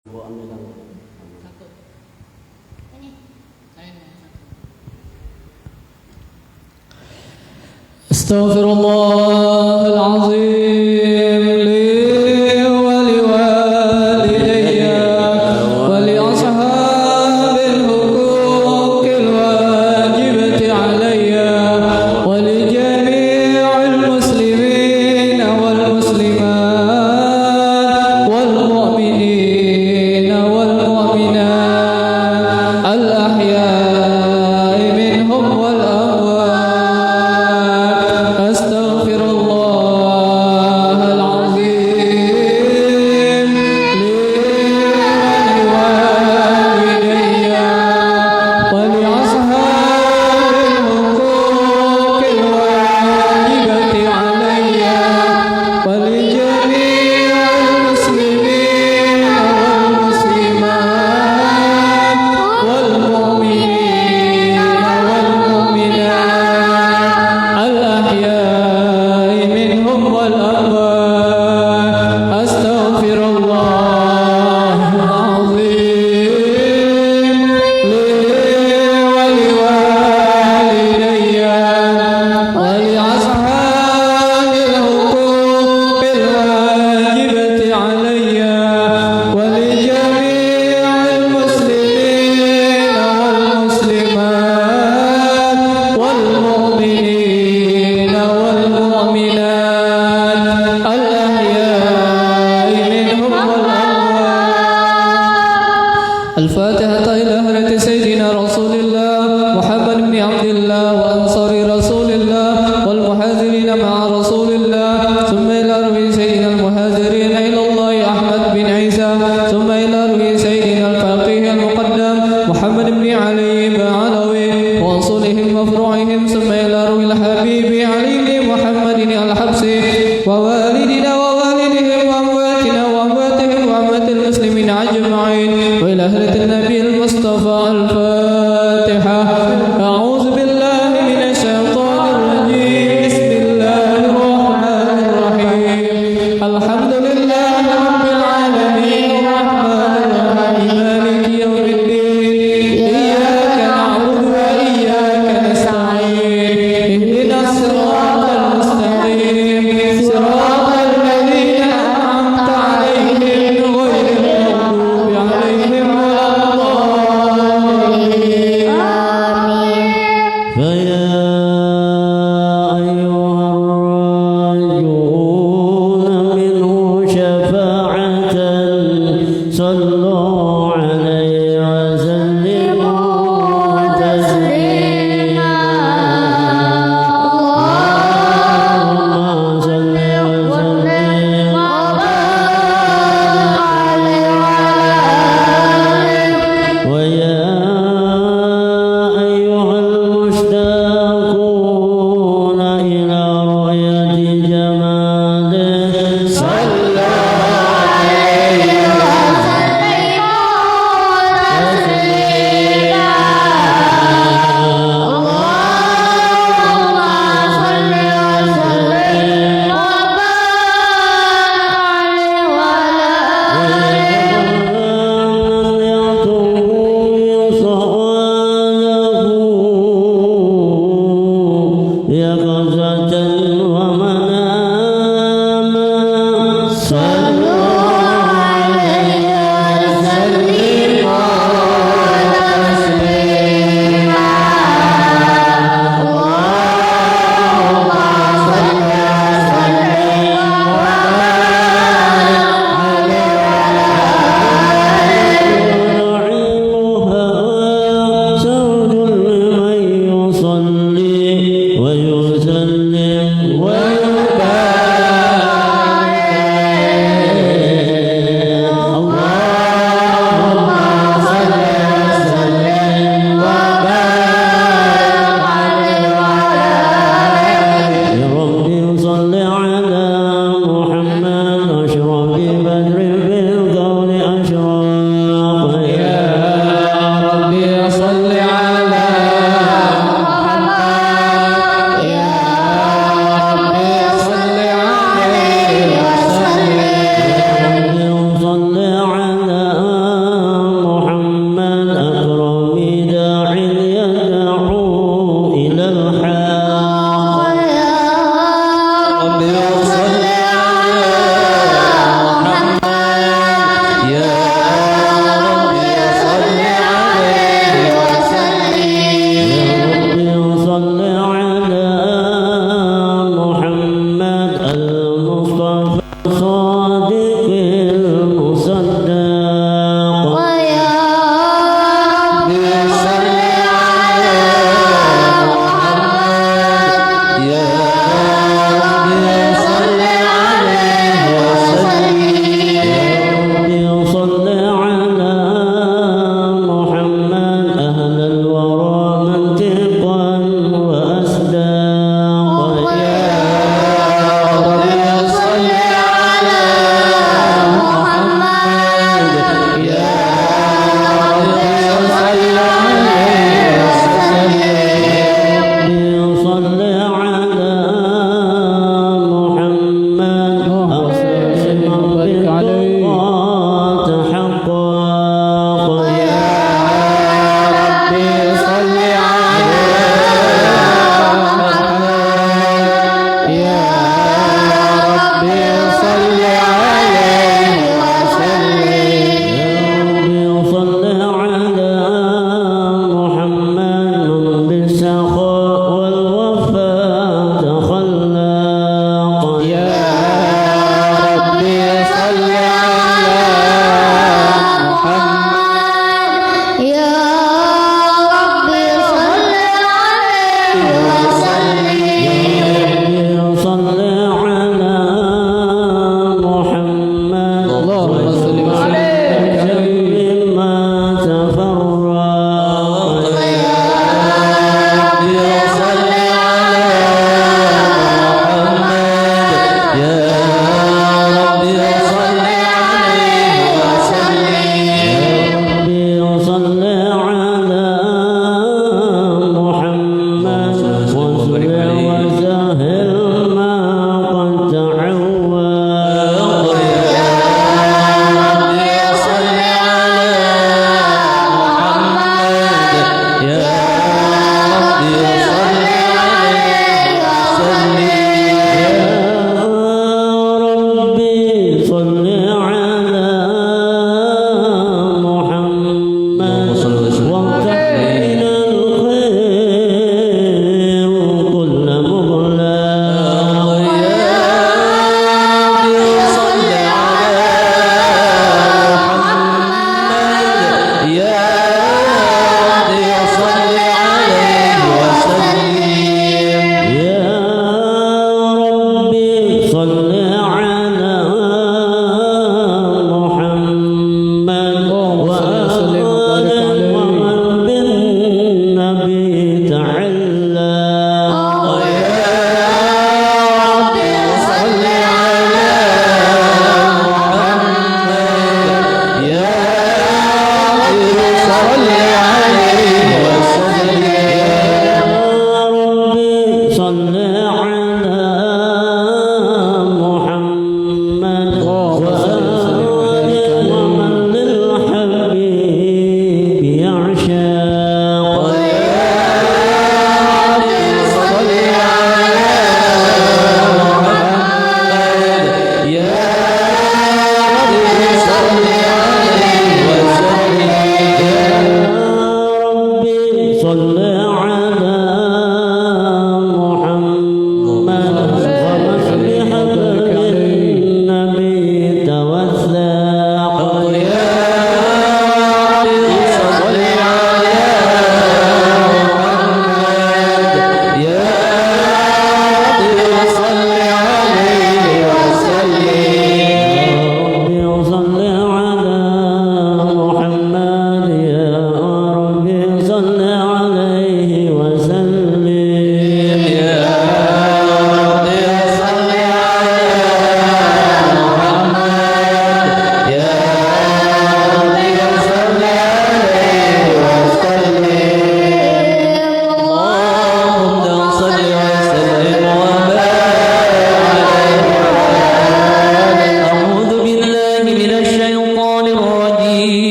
Satu. Ini. Astaghfirullah al-azim li wa li walidayya wa li ashabil huquqil wajibati alayya wa li jami'il muslimin wal muslimat wal mu'minin wal mu'minat al ahya'i minhum wal amwat. الفاتحة إلى هرة سيدنا رسول الله محمد بن عبد الله وأنصار رسول الله والمهاجرين مع رسول الله ثم إلى روي سيدنا المهاجرين إلى الله أحمد بن عيسى ثم إلى روي سيدنا الفقيه المقدم محمد بن علي بن علوي وأصولهم وفروعهم ثم إلى روي الحبيب علي بن محمد الحبسي ووالدنا ووالدهم وأمواتنا وأمواتهم وأموات المسلمين أجمعين وإلى هرة النبي المصطفى. الفاتحة. أعوذ بالله من الشيطان الرجيم. بسم الله الرحمن الرحيم. الحمد لله رب العالمين الرحمن الرحيم مالك يوم الدين إياك نعبد وإياك نستعين اهدنا الصراط المستقيم صراط الذين أنعمت عليهم غير المغضوب عليهم ولا الضالين. فيا أيها الراجون منه شفاعة صلوا عليه وسلموا تسليما. اللهم صل وسلم وبارك عليه ويا أيها المشتاقون إلى رؤية جماله صلى عليه وسلم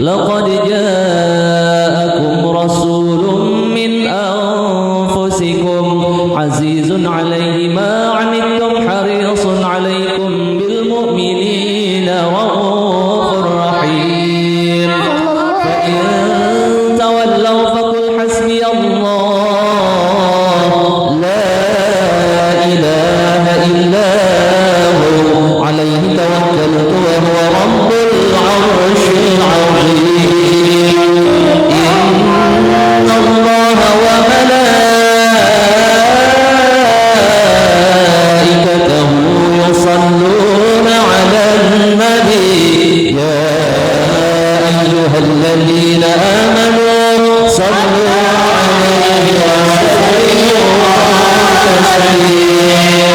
لقد جاءكم رسول من أنفسكم عزيز عليه ما عنتم حريص عليكم بالمؤمنين رؤوف رحيم فإن تولوا فقل حسبي الله لا إله إلا هو عليه توكلت وهو رب العرش العظيم إن الله وملائكته يصلون على النبي يا أيها الذين آمنوا صلوا عليه وسلموا تسليما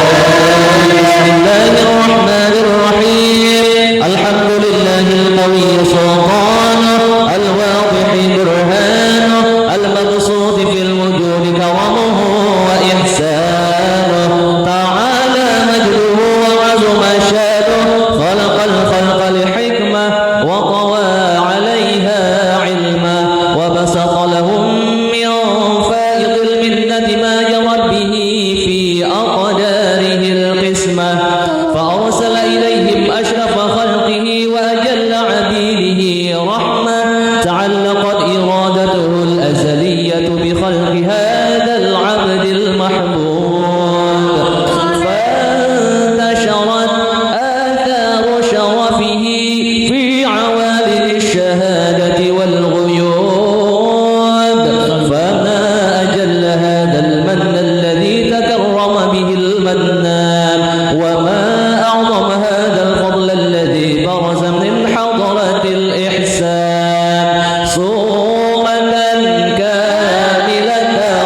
بسم الله الرحمن الرحيم الحمد لله القوي سلطانه الواضح برهانه المبسوط في الوجود كرمه وإحسانه تعالى مجده وعظم شانه خلق الخلق لحكمة وطوى عليها علما وبسط لهم من فائض المنة ما جرت به في أقداره القسمة فأرسل إليهم أشرف خلقه وأجل عبيده رحمة تعلقت إرادته الأزلية بخلق هذا العبد المحبوب فانتشرت آثار شرفه في عوالم الشهادة والغيوب فما أجل هذا المن الذي تكرم به المنان وما أعظم هذا الفضل الذي برز من حضرة الإحسان صورة كاملة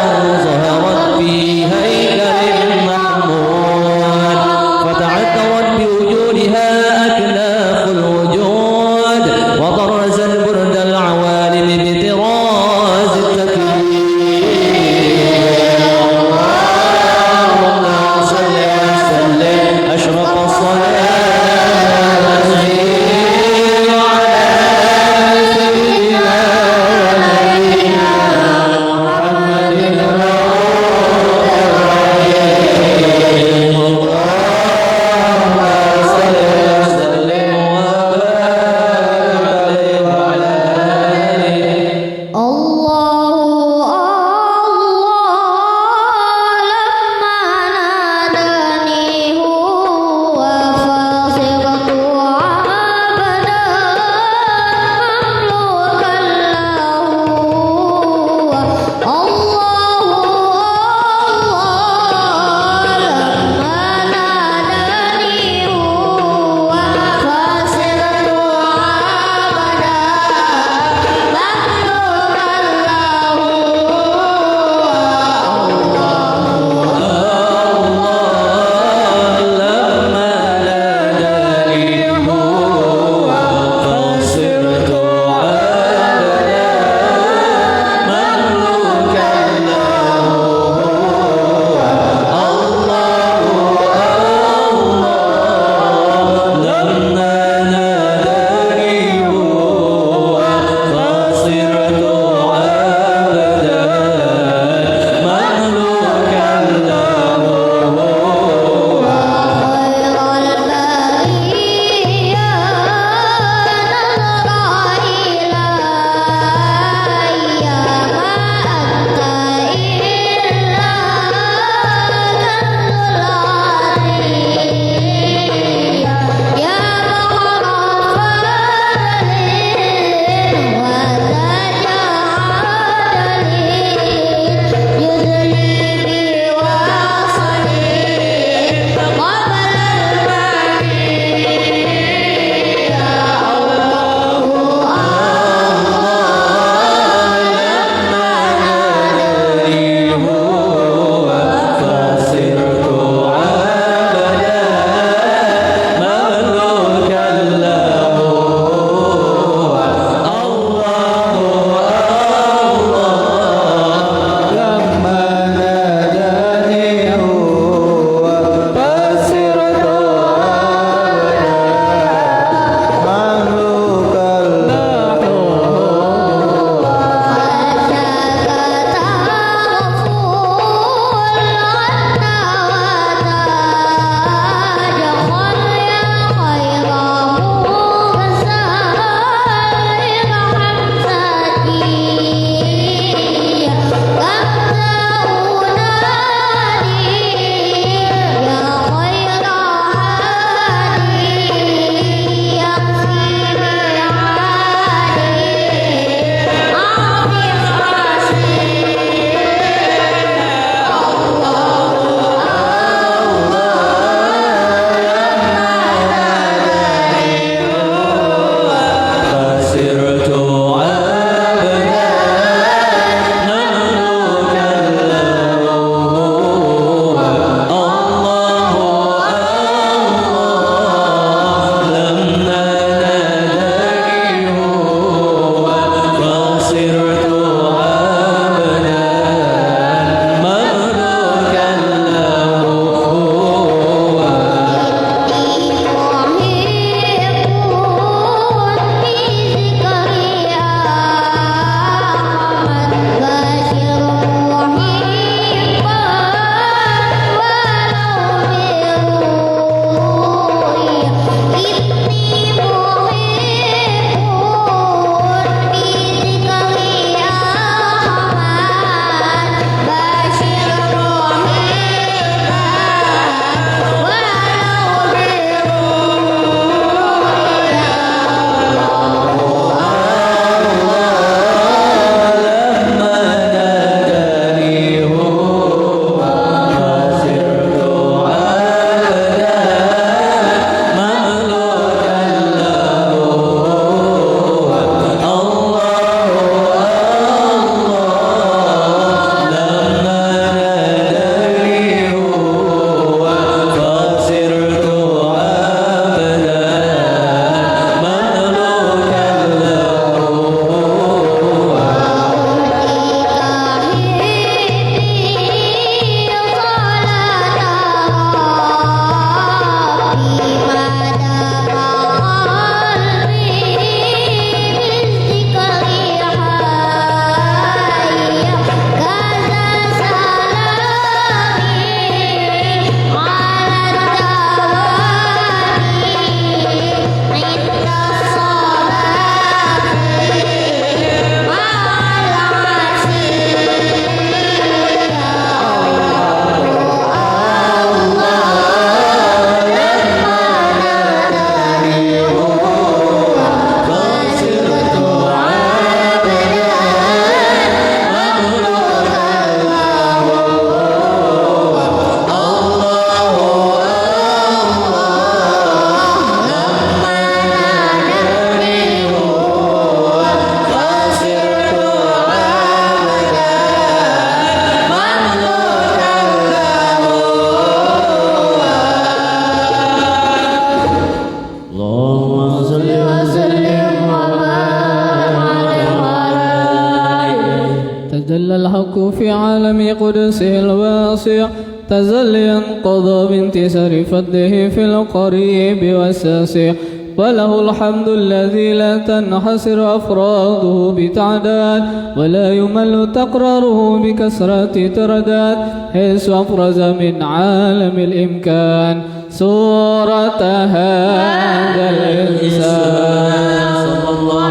في عالم قدسه الواسع تزليا قضى بانتصار فضله في القريب والساسع وله الحمد الذي لا تنحصر أفراده بتعداد ولا يمل تقرره بكثرة ترداد حيث أفرز من عالم الإمكان صورة هذا الإنسان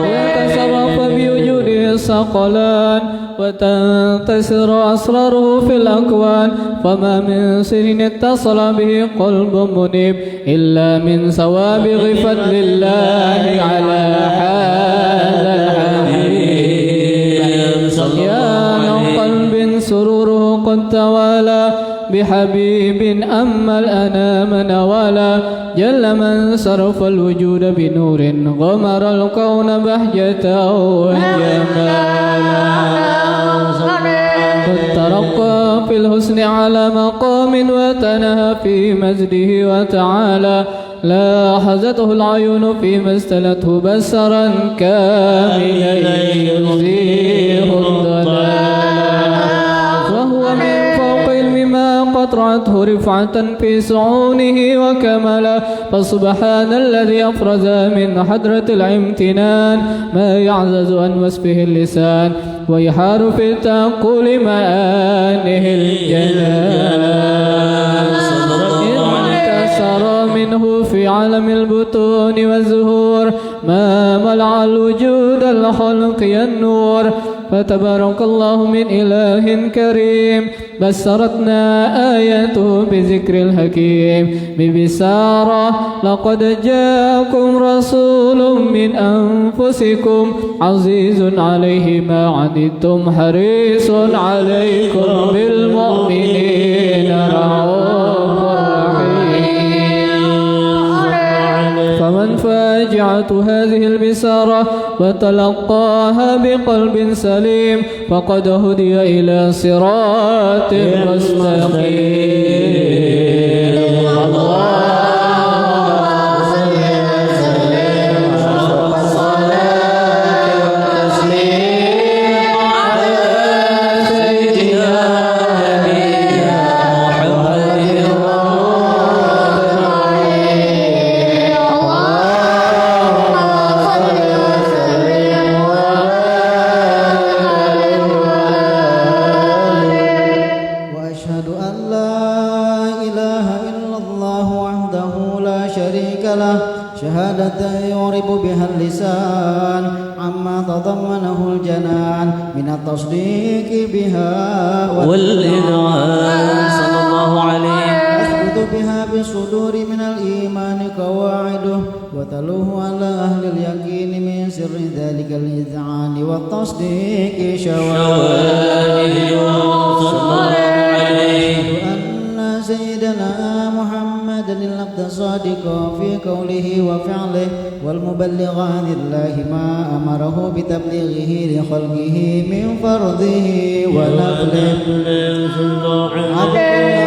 ويتصرف بوجوده الثقلان وتنتشر أسراره في الأكوان فما من سر اتصل به قلب منيب إلا من سوابغ فضل الله على هذا الحبيب يا من قلب سروره قد توالى بحبيب أما الأنام نوالا جل من صرف الوجود بنور غمر الكون بهجة وجمالا قد ترقى في الحسن على مقام وتنهى في مجده وتعالى لاحظته العيون فيما استلته بصرا كاملا يزيغ الضلال وهو من فوق علم ما قطرته رفعة في صعونه وكملا فسبحان الذي أفرز من حضرة الامتنان ما يعزز عن وصفه اللسان ويحار في تعقل معانه الجنان انتصر منه في عالم البطون والزهور ما ملع الوجود الخلق النور فتبارك الله من إله كريم بسرتنا آياته بذكر الحكيم ببسارة لقد جاءكم رسول من أنفسكم عزيز عليه ما عنتم حريص عليكم بالمؤمنين رؤوف رحيم فمن فاجعة هذه البسارة وتلقاها بقلب سليم فقد هدي إلى صراط مستقيم اللهم صل وسلم والصلاة والتسليم على سيدنا نبينا محمد وأشهد أن لا إله إلا الله وحده لا شريك له شهادة يعرب بها اللسان عما تضمنه الجنان من التصديق بها والإذعان صلى الله عليه يثبت بها بالصدور من الإيمان قواعده وتلوه على أهل اليقين من سر ذلك الإذعان والتصديق شواهد صلى الله عليه أن سيدنا محمد العبد الصادق في قوله وفعله والمبلغ عن الله ما أمره بتبليغه لخلقه من فرضه ونفله عبد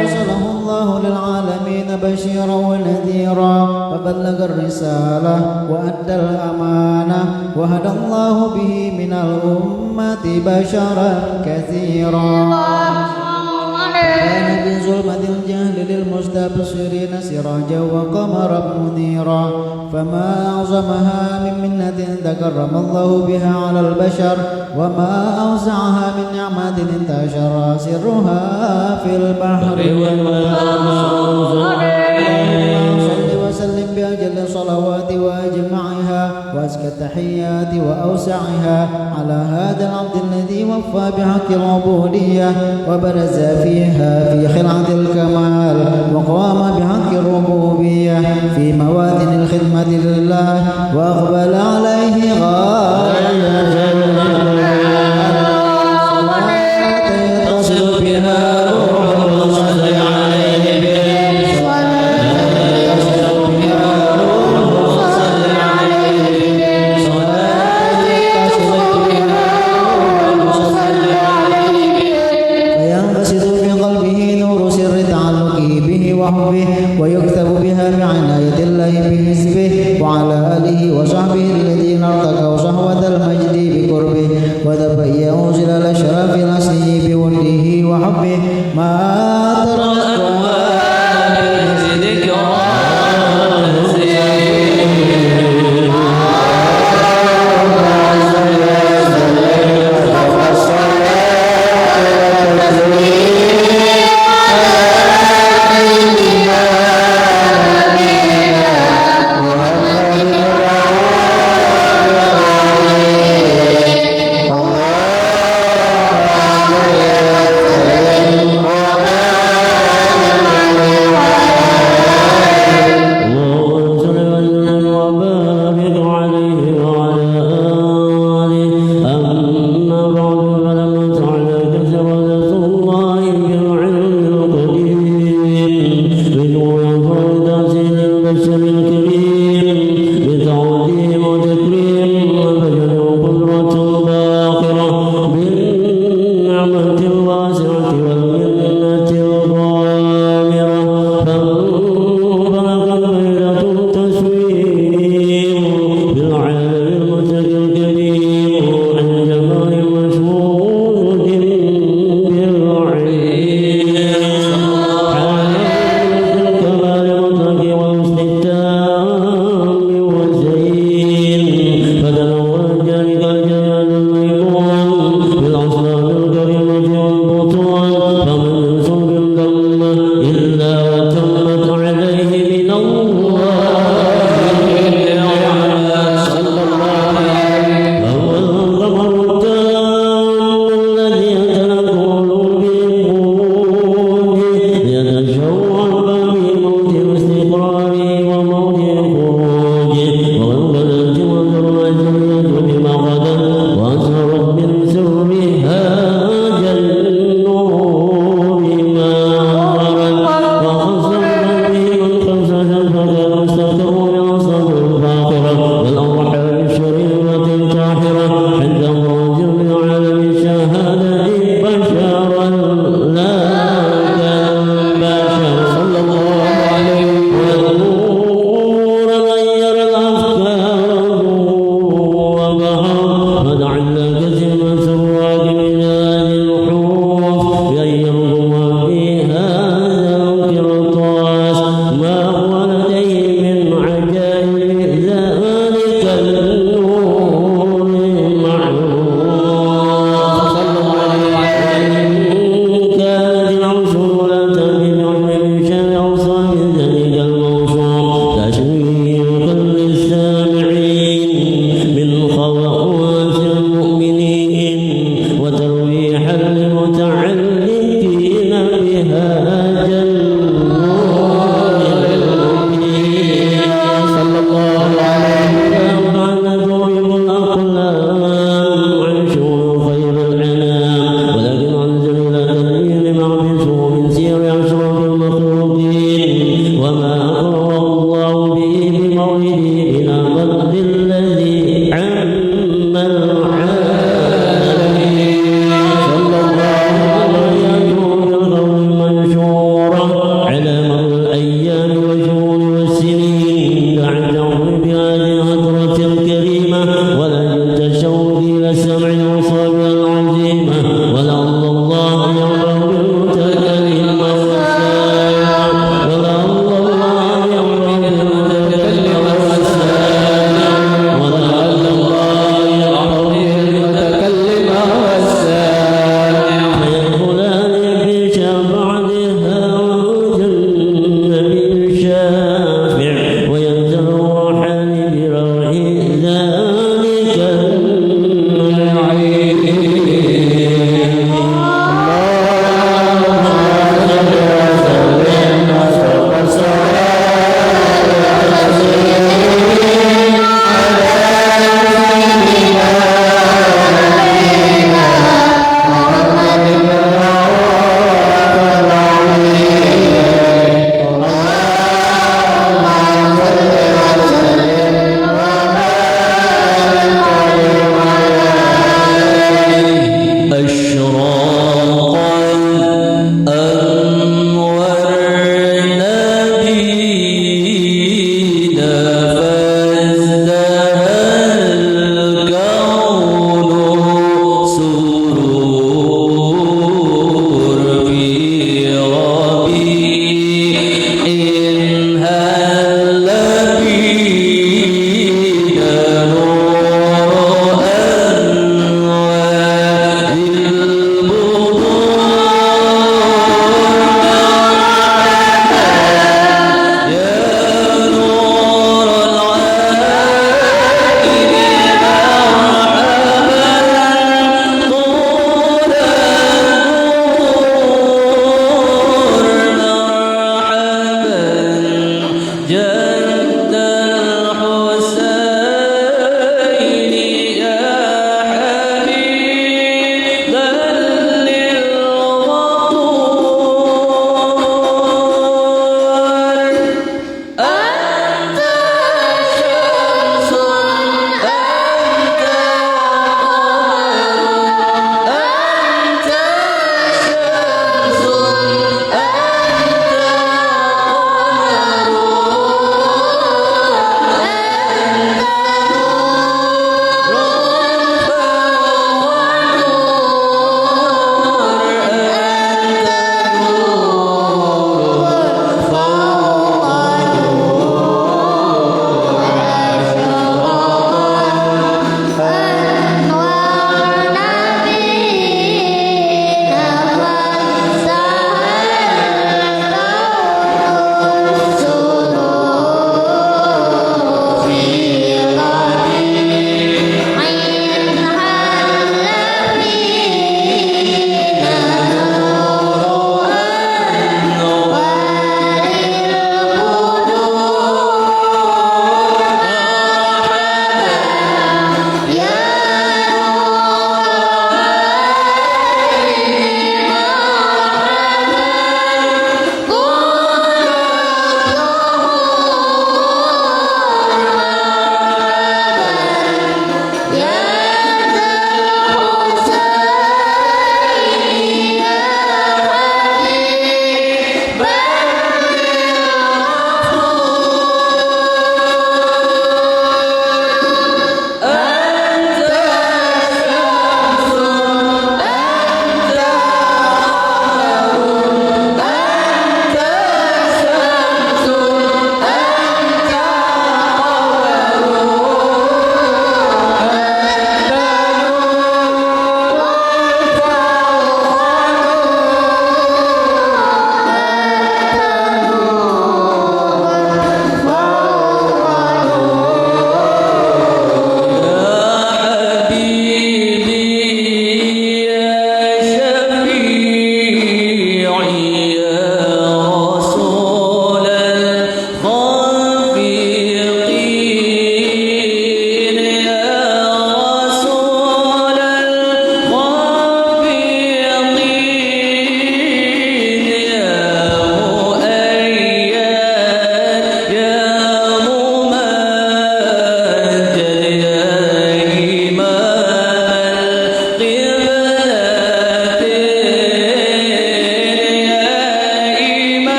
أرسله الله للعالمين بشيرا ونذيرا فبلغ الرسالة وأدى الأمانة وهدى الله به من الأمة بشرا كثيرا كان في ظلمة الجهل للمستبصرين سراجا وقمرا منيرا فما أعظمها من منة تكرم الله بها على البشر وما أوسعها من نعمة انتشر سرها في البحر والبحر صل وسلم بأجل الصلوات وأجمعها وأزكى التحيات وأوسعها على هذا العبد الذي وفى بحق العبودية وبرز فيها في خلعة الكمال وقام بحق الربوبية في موازن الخدمة لله وأقبل عليه غاية تصل بها روح صل عليه وحبه ويكتب بها بعناية الله بحزبه وعلى آله وصحبه الذين وجوده وحبه ما ترى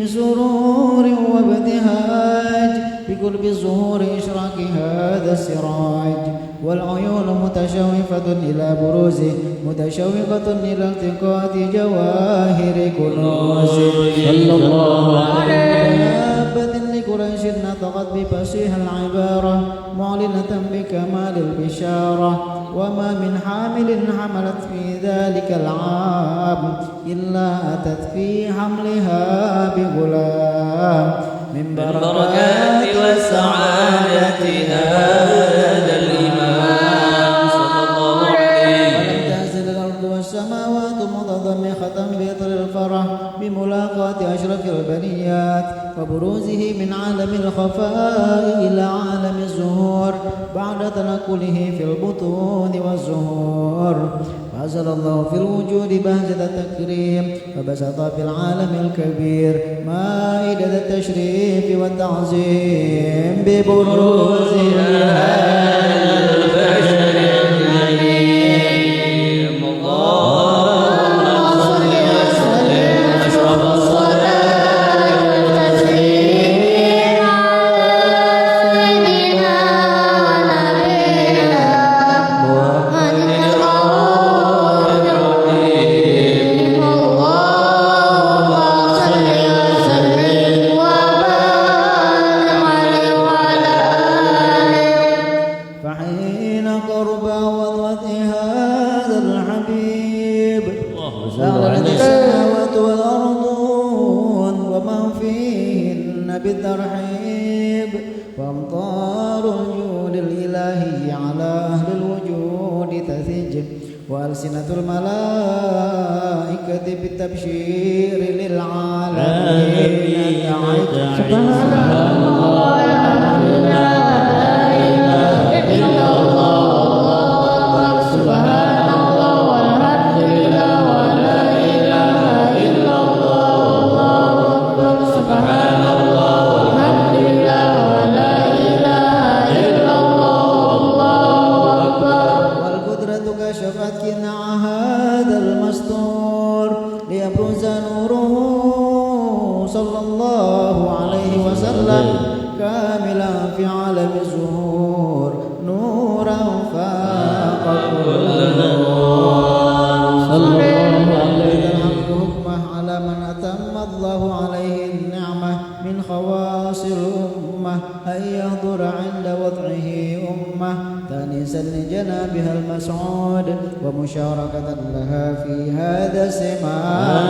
بسرور وابتهاج بقرب ظهور إشراق هذا السراج والعيون متشوفة إلى بروزه متشوقة إلى التقاط جواهر كنوزه صلى الله عليه. دابة لقريش نطقت بفصيح العبارة معلنة بكمال البشارة وما من حامل حملت في ذلك العام إلا أتت في حملها بغلام من بركات والسعادة هذا الإمام صلى الله عليه. ولم تنزل الأرض والسماوات متضمخة بإطر الفرح بملاقاة أشرف البريات وبروزه من عالم الخفاء إلى عالم الزهور بعد تنقله في البطون والزهور فأنزل الله في الوجود بهجة التكريم وبسط في العالم الكبير مائدة التشريف والتعظيم ببروز البشر الكريم. اللهم صل وسلم أشرف الصلاة والتسليم على سيدنا ونبينا محمد الرؤوف الرحيم. اللهم صل وسلم وبارك عليه وعلى آله. فحين قرب وضعت هذا الحبيب سألت السماوات والأرضون ومن فيهن بالترحيب فأمطار الجود الإلهي على أهل الوجود تثج وألسنة الملائكة بالتبشير للعالمين تعج. سبحان الله الحمد لله لا إله إلا الله والله سبحان الله والحمد لله ولا إله إلا الله والله أكبر. سبحان الله والحمد لله ولا إله إلا الله والله أكبر. والقدرة كشفت كنع هذا المستور ليبرز نوره صلى الله عليه وسلم كاملا في عالم الزهور نورا فاق كل نور. صلى الله عليه حكمه على من أتم الله عليه النعمة من خواص الأمة أن يحضر عند وضعه أمة تانسا لجنابها المسعود ومشاركة لها في هذا السماء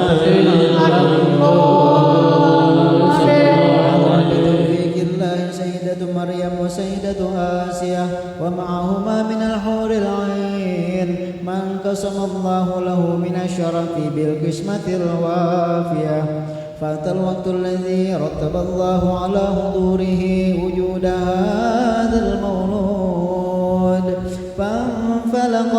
بتوفيق الله سيدة مريم وسيدة آسيا ومعهما من الحور العين من قسم الله له من الشرف بالقسمة الوافية فأتى الوقت الذي رتب الله على حضوره وجود هذا المولود فانفلق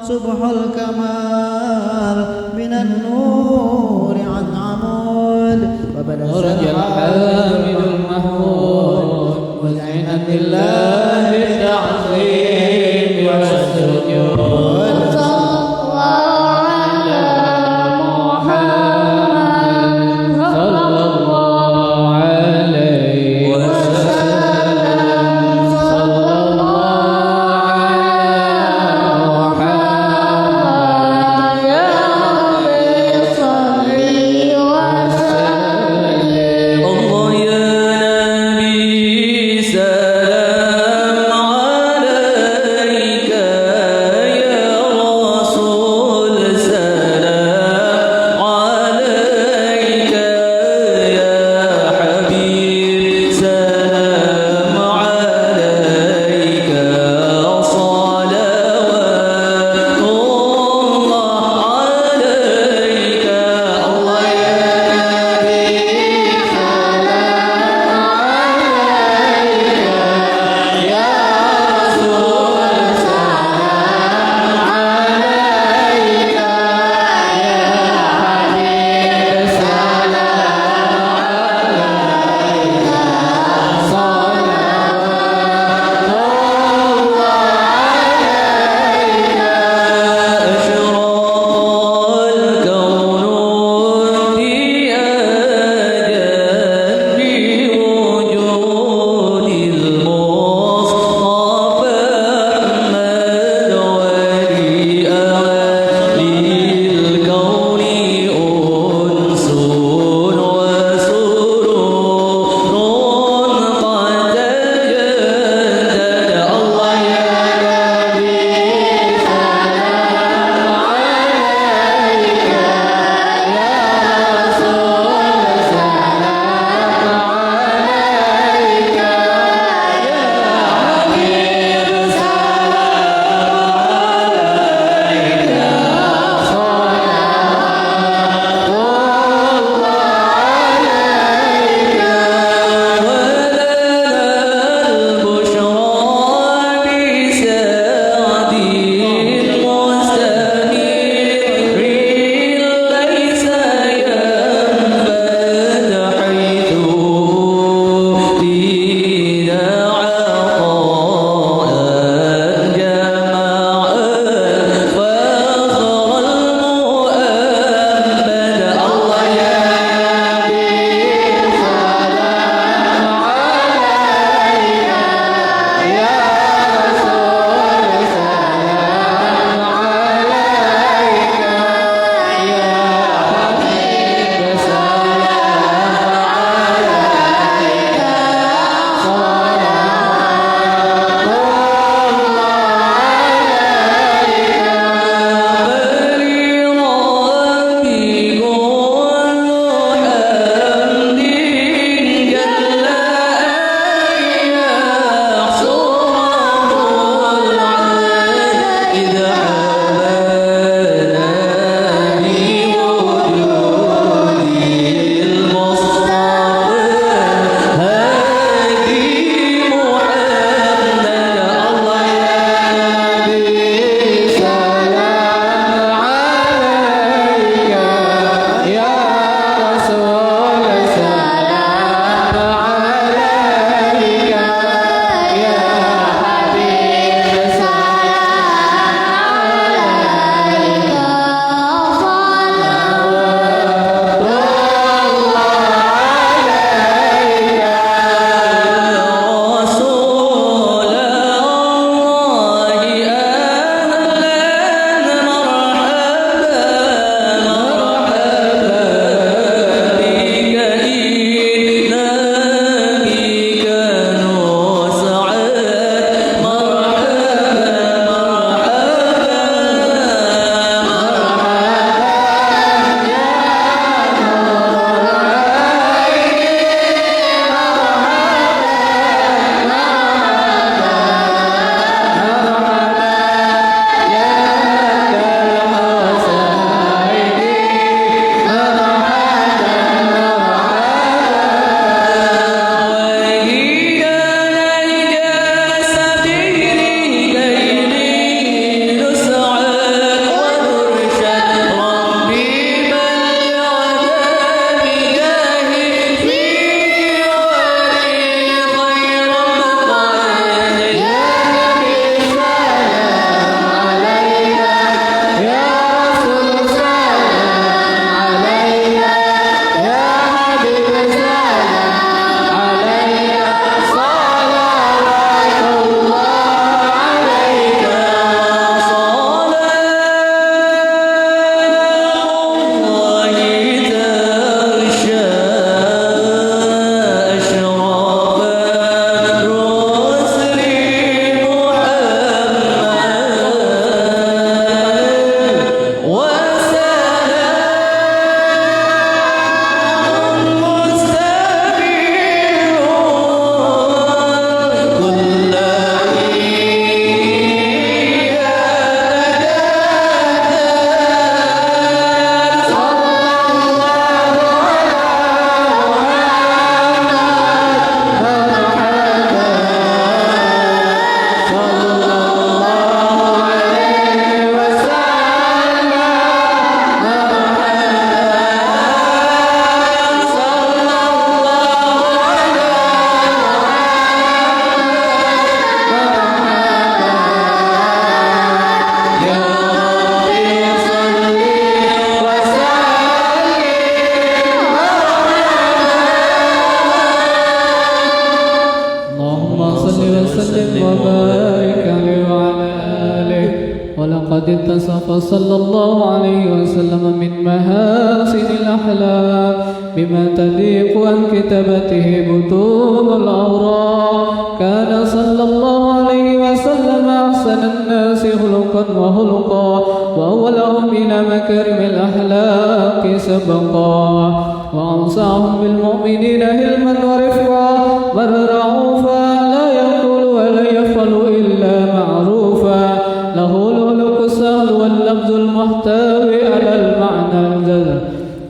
صبح الكمال من النور عن عمود وبدا الحامد المحمود مذعنا لله التعظيم والسجود. الله المصطفى صلى الله عليه وسلم من محاسن الأحلام بما تليق عن كتابته بطون الأوراق. كان صلى الله عليه وسلم أحسن الناس خلقا وخلقا وأولهم إلى مكارم الأخلاق سبقا وأوسعهم بالمؤمنين حلما ورفقا بل رعوفا لا يقول ولا يفعل إلا معروفا له الخلق السهل واللفظ المحتوي على المعنى الجذر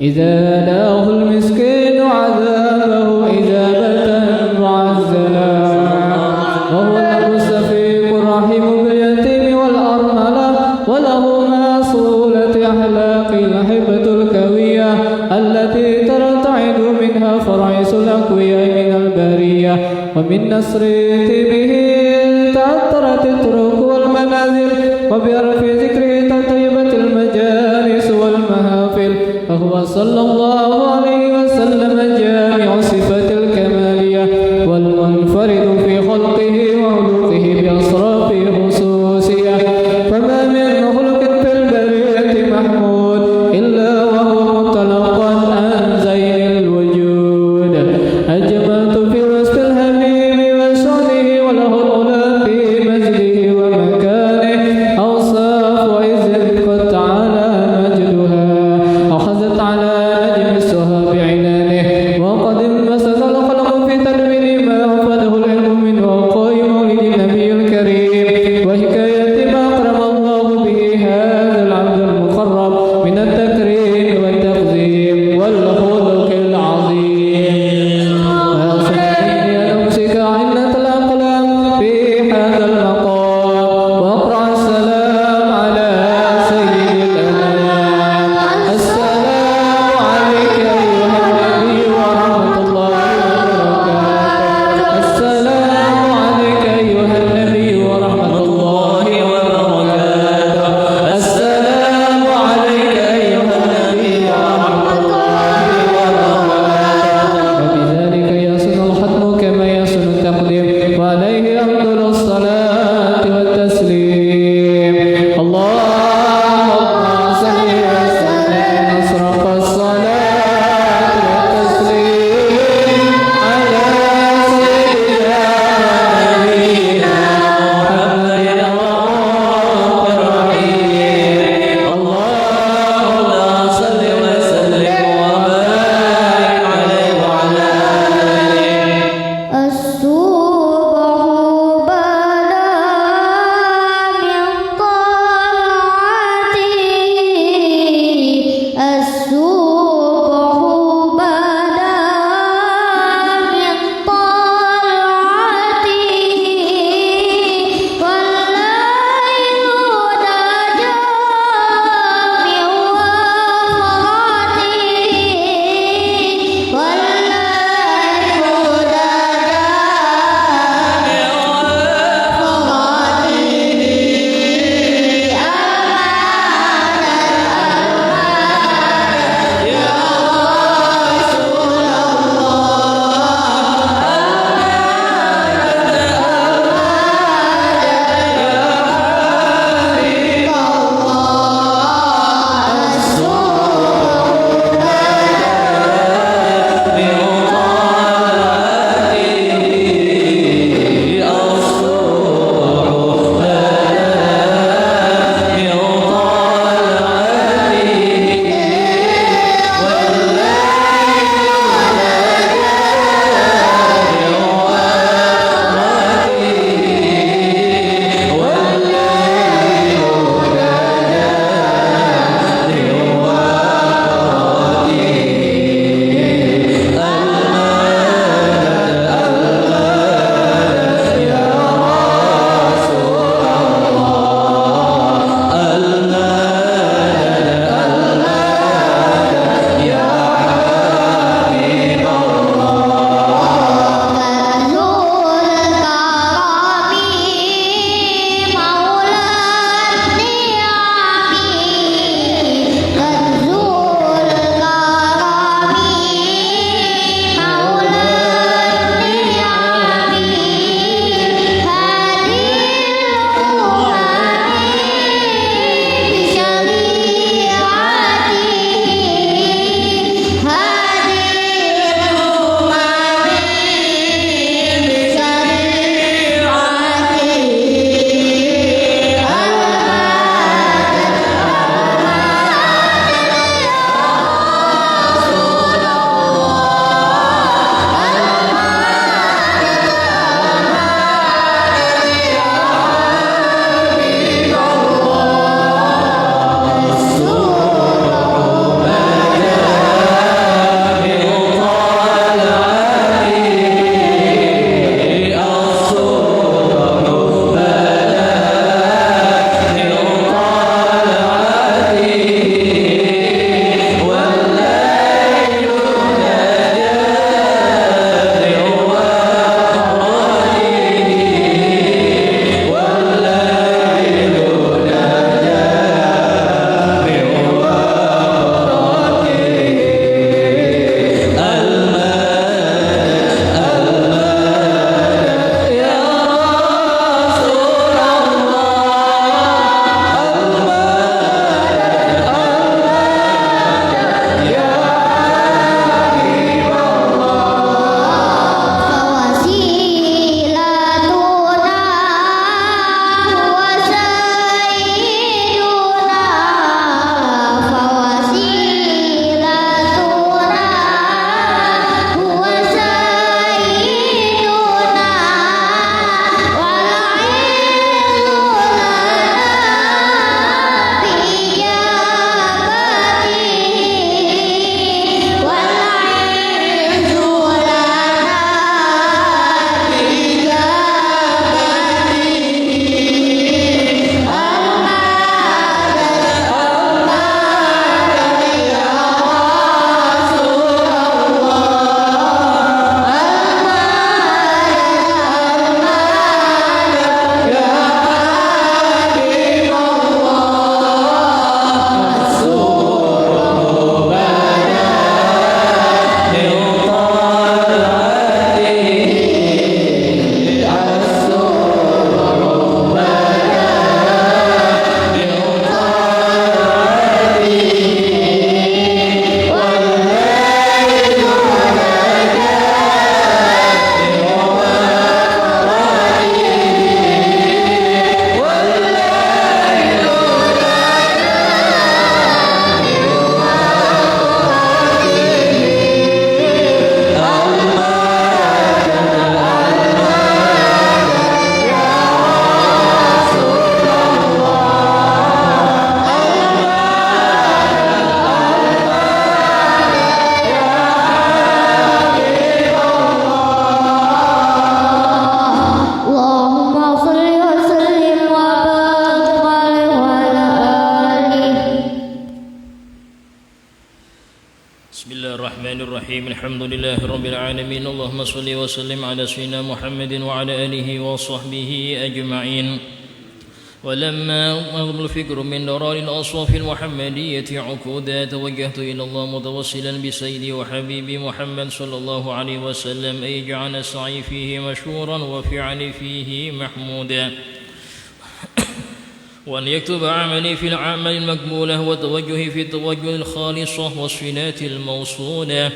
إذا داه المسكين عذابه إجابة معزلا وهو الشفيق الرحيم باليتيم والأرملة وله مصولة أخلاق الحبة الكوية التي ترتعد منها فرائس الأقوياء من البرية ومن نصر به تعطرت الطرق والمنازل وبعرف ذكره تطيبت المجالس والمحافل فهو صلى الله عليه وسلم جامع صفات الكمالية والمنفرد في خلقه وخلقه بأسراف خصوصية فما من خلق في البرية محمود إلا وهو متلقى عن زين الوجود أجملت في وصف الحبيب وشأنه وله الأولى في مجده ومكانه أوصاف وإذ قد تعالى مجدها أخذت على نجم السهاب عنانه وقد انبسط الخلق في تدوين ما أفاده العلم من وقوع مولد النبي الكريم وحكاية ما أكرم الله به هذا العبد المقرب من التكريم والتقديم والخلق العظيم وأصلحني أن أمسك عنة الأقلام في هذا المقام وأقرأ السلام على سيد الأنام. السلام عليك أيها النبي ورحمة الله لله رب العالمين. اللهم صل وسلم على سيدنا محمد وعلى آله وصحبه أجمعين. ولما أغضب الفكر من درار الأصواف المحمدية عقودا توجهت إلى الله متوسلا بسيدي وحبيبي محمد صلى الله عليه وسلم أن يجعل السعي فيه مشهورا وفعلي فيه محمودا، وأن يكتب عملي في العمل المقبولة وتوجهي في التوجه الخالصة والصلات الموصولة.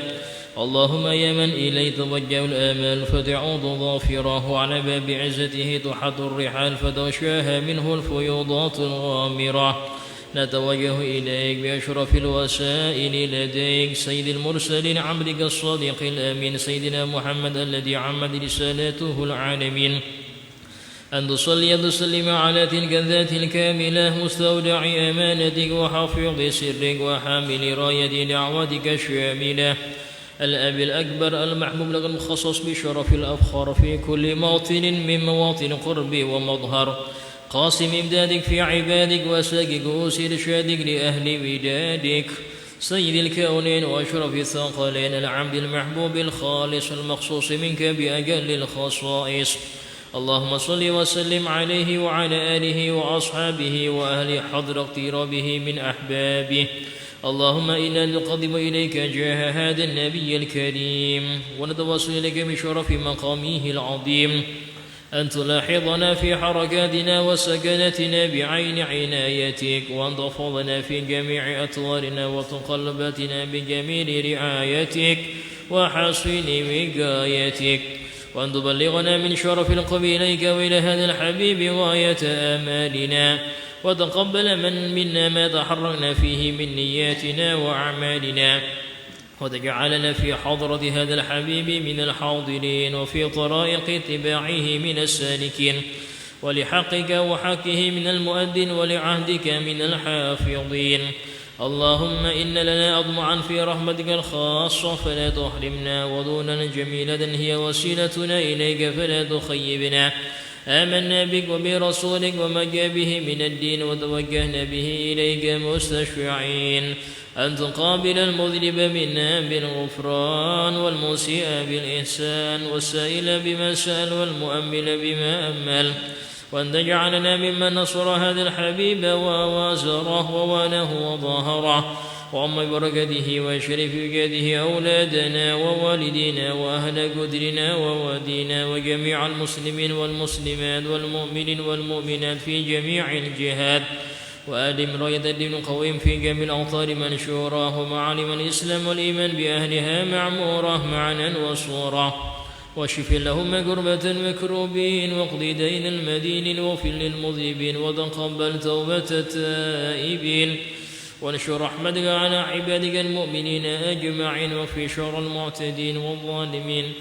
اللهم يا من إليه توجه الآمال فتعود ظافرة، وعلى باب عزته تحط الرحال فتغشاها منه الفيوضات الغامرة. نتوجه إليك بأشرف الوسائل لديك سيد المرسلين عبدك الصادق الأمين سيدنا محمد الذي عمد رسالته العالمين، أن تصلي وتسلم على تلك الذات الكاملة مستودع أمانتك وحافظ سرك وحامل راية دعوتك الشاملة، الأب الأكبر المحبوب لك المخصص بشرف الأفخار في كل موطن من مواطن قرب ومظهر، قاسم إمدادك في عبادك وساق كؤوس إرشادك لأهل ودادك، سيد الكونين وأشرف الثقلين العبد المحبوب الخالص المخصوص منك بأجل الخصائص. اللهم صل وسلم عليه وعلى آله وأصحابه وأهل حضر اقترابه من أحبابه. اللهم إنا نقدم إليك جاه هذا النبي الكريم ونتوسل إليك بشرف مقامه العظيم أن تلاحظنا في حركاتنا وسكناتنا بعين عنايتك، وأن تحفظنا في جميع أطوارنا وتقلباتنا بجميل رعايتك وحسن وقايتك، وأن تبلغنا من شرف القرب إليك وإلى هذا الحبيب غاية آمالنا، وتقبل منا ما تحركنا فيه من نياتنا وأعمالنا، وتجعلنا في حضرة هذا الحبيب من الحاضرين وفي طرائق اتباعه من السالكين، ولحقك وحقه من المؤذن ولعهدك من الحافظين. اللهم إن لنا أطمعا في رحمتك الخاصة فلا تحرمنا، ودونا جميلة هي وسيلتنا إليك فلا تخيبنا. آمنا بك وبرسولك وما جاء به من الدين وتوجهنا به إليك مستشفعين أن تقابل المذنب منا بالغفران والمسيء بالإحسان والسائل بما سأل والمؤمل بما أمل، وأن تجعلنا ممن نصر هذا الحبيب ووازره ووانه وظاهره، وعم بركته وشرف وجاده أولادنا ووالدينا وأهل قدرنا ووادينا وجميع المسلمين والمسلمات والمؤمنين والمؤمنات في جميع الجهات، وآدم راية الدين القويم في جميع الأوطار منشورة، ومعالم الإسلام والإيمان بأهلها معمورة معنا وصورة، وشف اللهم كربة المكروبين واقض دين المدين وفل للمذنبين وتقبل توبة التائبين، وانشر رحمتك على عبادك المؤمنين أجمعين، وفي شر المعتدين والظالمين،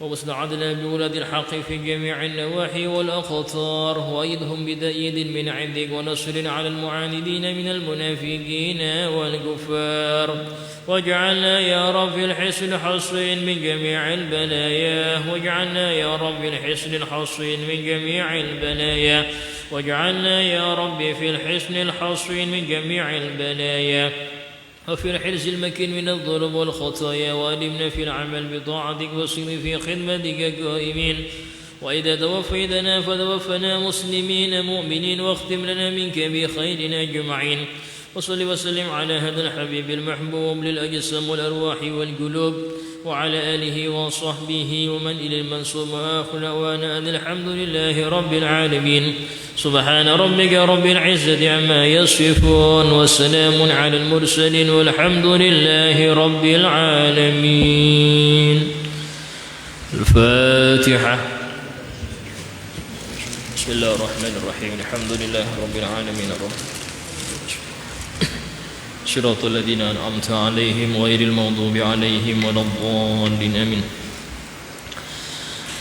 ووسط عدل بولاد الحق في جميع النواحي والأقطار، وأيدهم بتأييد من عندك ونصر على المعاندين من المنافقين والكفار، واجعلنا يا رب في الحصن الحصين من جميع البلايا، واجعلنا يا رب في الحصن الحصين من جميع البلايا، واجعلنا يا رب في الحصن الحصين من جميع البلايا، وفي الحرز المكين من الظلم والخطايا، وألمنا في العمل بطاعتك وصل في خدمتك قائمين، وإذا توفيتنا فتوفنا مسلمين مؤمنين، واختم لنا منك بخير أجمعين. وصل وسلم على هذا الحبيب المحبوب للأجسام والأرواح والقلوب، وعلى آله وصحبه ومن إلى المنصوب وآخر وأنا الحمد لله رب العالمين. سبحان ربك رب العزة عما يصفون، وسلام على المرسلين، والحمد لله رب العالمين. الفاتحة. بسم الله الرحمن الرحيم. الحمد لله رب العالمين صراط الذين أنعمت عليهم غير المغضوب عليهم ولا الضالين آمين.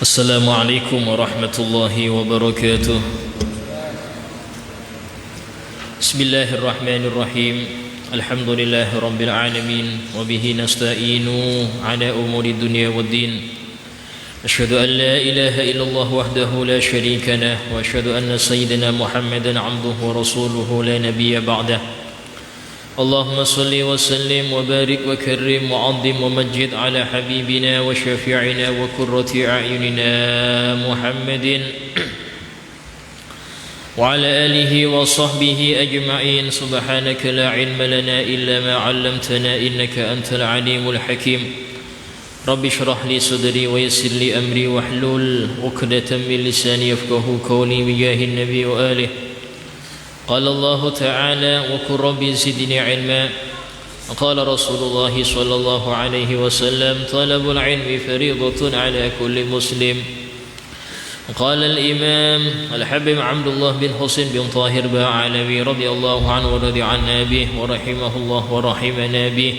السلام عليكم ورحمة الله وبركاته. بسم الله الرحمن الرحيم. الحمد لله رب العالمين، وبه نستعين على أمور الدنيا والدين. أشهد أن لا إله إلا الله وحده لا شريك له، وأشهد أن سيدنا محمدا عبده ورسوله لا نبي بعده. اللهم صل وسلم وبارك وكرم وعظم ومجد على حبيبنا وشفيعنا وقرة أعيننا محمد وعلى آله وصحبه أجمعين. سبحانك لا علم لنا إلا ما علمتنا إنك أنت العليم الحكيم. رب اشرح لي صدري ويسر لي أمري واحلل عقدة من لساني يفقهوا قولي بجاه النبي وآله. قال الله تعالى وقل رب زدني علما. قال رسول الله صلى الله عليه وسلم طلب العلم فريضة على كل مسلم. قال الإمام الحبيب عبد الله بن حسين بن طاهر باعلوي رضي الله عنه ورضي عنا به ورحمه الله ورحمنا به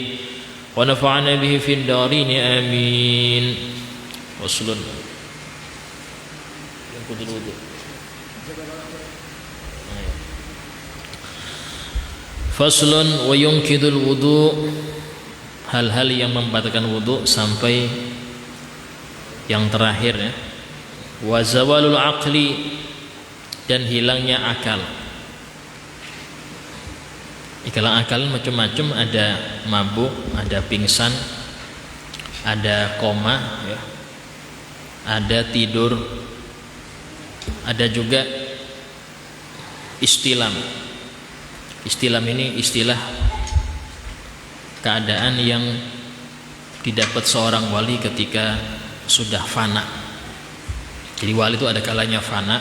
ونفعنا به في الدارين آمين. وصل Faslun wa yunkidul wudu, hal-hal yang membatalkan wudu sampai yang terakhir ya. Wa zawalul aqli, dan hilangnya akal. Hilang akal macam-macam, ada mabuk, ada pingsan, ada koma ya. Ada tidur, ada juga istilam. Istilam ini istilah keadaan yang didapat seorang wali ketika sudah fana. Jadi wali itu ada kalanya fana.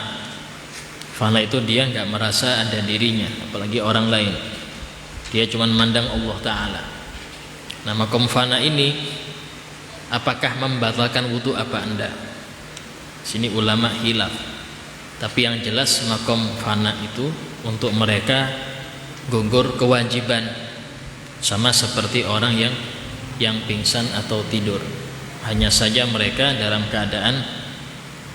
Fana itu dia nggak merasa ada dirinya, apalagi orang lain. Dia cuma memandang Allah Ta'ala. Nah, makom fana ini apakah membatalkan wudu apa enggak? Sini ulama hilaf. Tapi yang jelas makom fana itu untuk mereka gugur kewajiban, sama seperti orang yang pingsan atau tidur. Hanya saja mereka dalam keadaan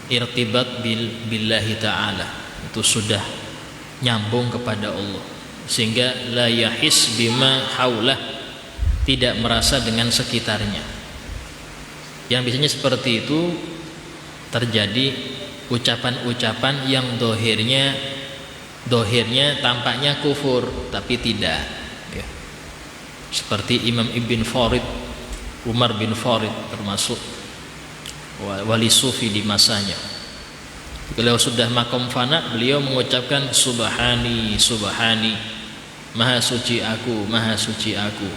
irtibat billahi ta'ala, itu sudah nyambung kepada Allah, sehingga la yahis bima haulah, tidak merasa dengan sekitarnya. Yang biasanya seperti itu terjadi ucapan-ucapan yang dohirnya tampaknya kufur tapi tidak ya. Seperti Imam Ibn Farid, Umar bin Farid, termasuk wali sufi di masanya. Beliau sudah makom fana, beliau mengucapkan subhani subhani, maha suci aku, maha suci aku.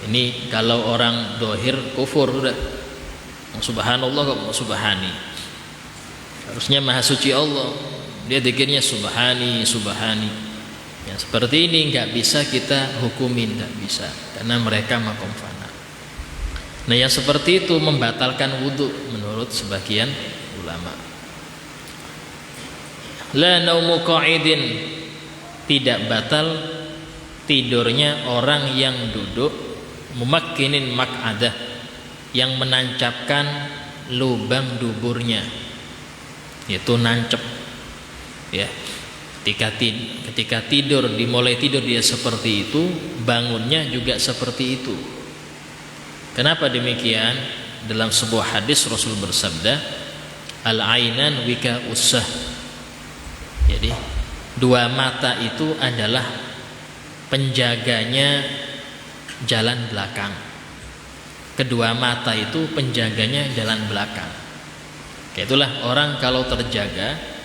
Ini kalau orang dohir kufur udah, subhanallah kok mau subhani, harusnya maha suci Allah. Dia dikirnya subhani subhani. Ya, seperti ini nggak bisa kita hukumin, nggak bisa, karena mereka makom fana. Nah, yang seperti itu membatalkan wudu menurut sebagian ulama. La naumu qa'idin, tidak batal tidurnya orang yang duduk, mumakkinin mak'adah, yang menancapkan lubang duburnya, yaitu nancep ya. Ketika tidur, dimulai tidur dia seperti itu, bangunnya juga seperti itu. Kenapa demikian? Dalam sebuah hadis Rasul bersabda, al-ainan wika usah. Jadi dua mata itu adalah penjaganya jalan belakang. Kedua mata itu penjaganya jalan belakang. Itulah orang kalau terjaga,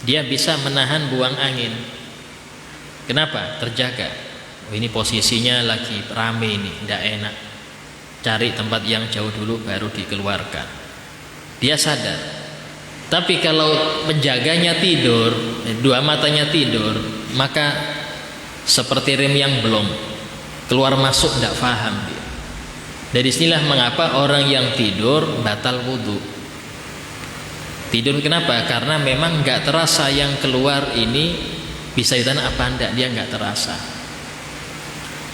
dia bisa menahan buang angin. Kenapa? Terjaga. Oh, ini posisinya lagi rame ini, tidak enak. Cari tempat yang jauh dulu baru dikeluarkan. Dia sadar. Tapi kalau penjaganya tidur, dua matanya tidur, maka seperti rem yang belum keluar masuk, tidak paham dia. Dari sinilah mengapa orang yang tidur batal wudu. Tidur kenapa? Karena memang nggak terasa yang keluar ini bisa ditahan apa enggak, dia nggak terasa.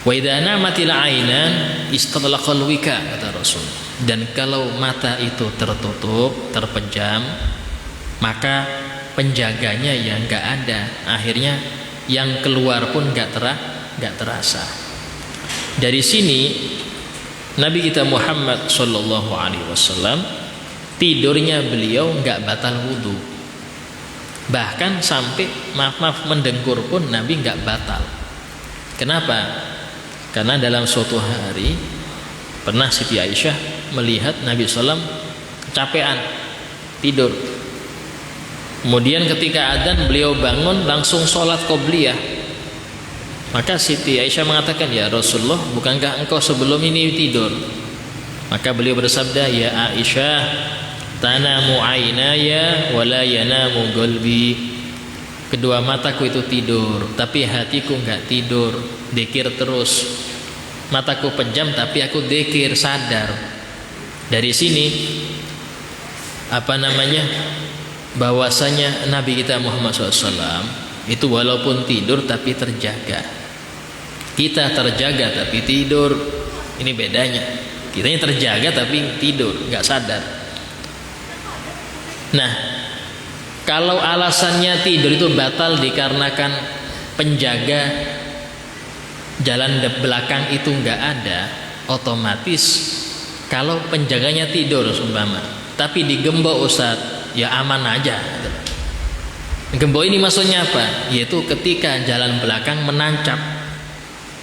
Wa idza namatil ainan istadlaqal wika, kata Rasul. Dan kalau mata itu tertutup, terpejam, maka penjaganya ya nggak ada. Akhirnya yang keluar pun nggak terasa. Dari sini Nabi kita Muhammad sallallahu alaihi wasallam, tidurnya beliau nggak batal wudu. Bahkan sampai maaf mendengkur pun Nabi nggak batal. Kenapa? Karena dalam suatu hari pernah Siti Aisyah melihat Nabi SAW kecapean tidur. Kemudian ketika adzan beliau bangun langsung sholat qobliyah. Maka Siti Aisyah mengatakan, ya Rasulullah, bukankah engkau sebelum ini tidur? Maka beliau bersabda, ya Aisyah, tanamu aynaya wala yanamu qalbi. Kedua mataku itu tidur, tapi hatiku enggak tidur, dzikir terus. Mataku pejam tapi aku dzikir, sadar. Dari sini bahwasanya Nabi kita Muhammad SAW itu walaupun tidur tapi terjaga. Kita terjaga tapi tidur, ini bedanya. Kitanya terjaga tapi tidur, enggak sadar. Nah, kalau alasannya tidur itu batal dikarenakan penjaga jalan belakang itu enggak ada, otomatis kalau penjaganya tidur seumpama, tapi digembok Ustaz, ya aman aja. Gembok ini maksudnya apa? Yaitu ketika jalan belakang menancap.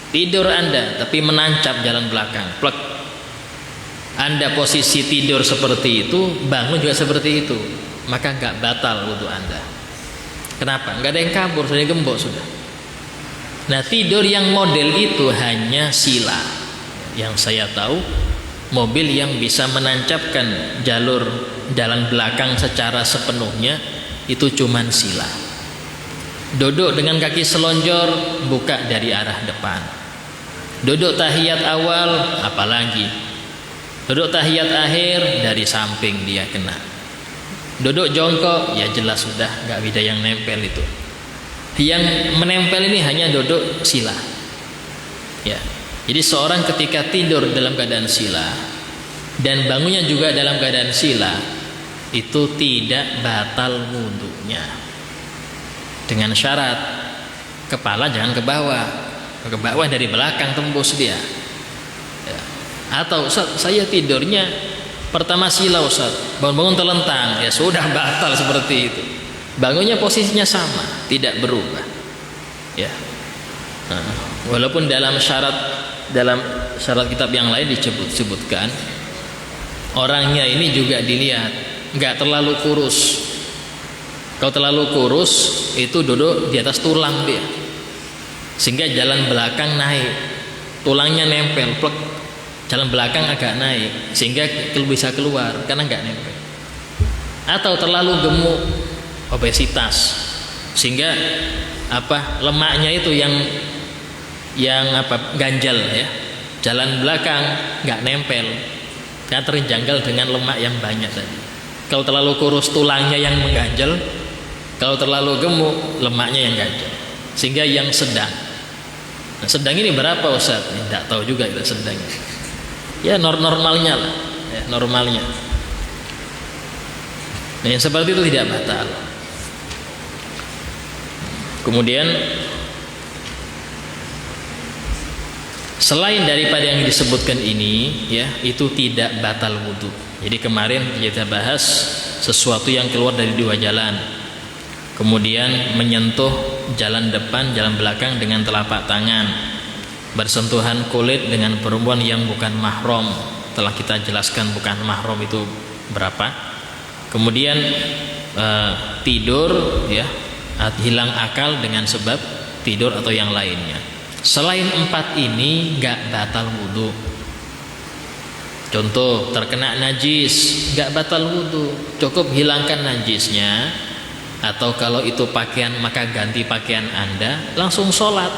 Tidur Anda tapi menancap jalan belakang, plek. Anda posisi tidur seperti itu, bangun juga seperti itu, maka enggak batal wudhu Anda. Kenapa? Enggak ada yang kabur, sudah gembok sudah. Nah, tidur yang model itu hanya sila. Yang saya tahu, mobil yang bisa menancapkan jalan belakang secara sepenuhnya itu cuman sila. Duduk dengan kaki selonjor, buka dari arah depan. Duduk tahiyat awal, apalagi. Duduk tahiyat akhir, dari samping dia kena. Duduk jongkok, ya jelas sudah nggak ada yang nempel itu. Yang menempel ini hanya duduk sila. Ya. Jadi seorang ketika tidur dalam keadaan sila dan bangunnya juga dalam keadaan sila, itu tidak batal wudunya. Dengan syarat kepala jangan ke bawah. Ke bawah dari belakang tembus dia. Ya. Atau Ustaz, saya tidurnya pertama sila Ustaz, bangun-bangun terlentang, ya sudah batal seperti itu. Bangunnya posisinya sama, tidak berubah. Ya. Nah, walaupun dalam syarat kitab yang lain disebutkan orangnya ini juga dilihat nggak terlalu kurus. Kalau terlalu kurus itu duduk di atas tulang dia, sehingga jalan belakang naik, tulangnya nempel, plek. Jalan belakang agak naik sehingga bisa keluar karena nggak nempel. Atau terlalu gemuk, obesitas, sehingga lemaknya itu yang ganjal ya. Jalan belakang nggak nempel karena terjanggal dengan lemak yang banyak tadi. Kalau terlalu kurus tulangnya yang mengganjal, kalau terlalu gemuk lemaknya yang ganjal. Sehingga yang sedang. Nah, sedang ini berapa Ustaz? Tidak tahu juga itu sedangnya. Ya normalnya lah, ya, normalnya. Nah, yang seperti itu tidak batal. Kemudian selain daripada yang disebutkan ini, ya, itu tidak batal wudhu. Jadi kemarin kita bahas sesuatu yang keluar dari dua jalan, kemudian menyentuh jalan depan, jalan belakang dengan telapak tangan, bersentuhan kulit dengan perempuan yang bukan mahram. Telah kita jelaskan bukan mahram itu berapa. Kemudian tidur, ya, hilang akal dengan sebab tidur atau yang lainnya. Selain empat ini nggak batal wudhu. Contoh, terkena najis nggak batal wudhu, cukup hilangkan najisnya. Atau kalau itu pakaian maka ganti pakaian Anda, langsung sholat,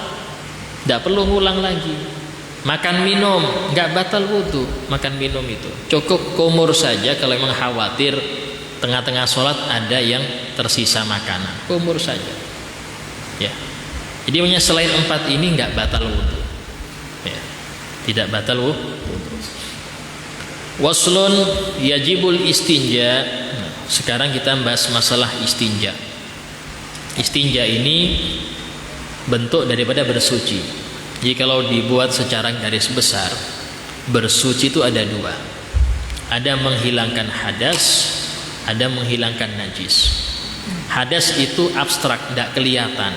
nggak perlu ngulang lagi. Makan minum nggak batal wudhu, makan minum itu cukup kumur saja. Kalau memang khawatir tengah-tengah sholat ada yang tersisa makanan, kumur saja, ya. Jadi hanya selain empat ini nggak batal wudhu, ya, tidak batal wudhu. Waslun yajibul istinja. Nah, sekarang kita bahas masalah istinja. Istinja ini bentuk daripada bersuci. Jadi kalau dibuat secara garis besar, bersuci itu ada dua. Ada menghilangkan hadas, ada menghilangkan najis. Hadas itu abstrak, tidak kelihatan.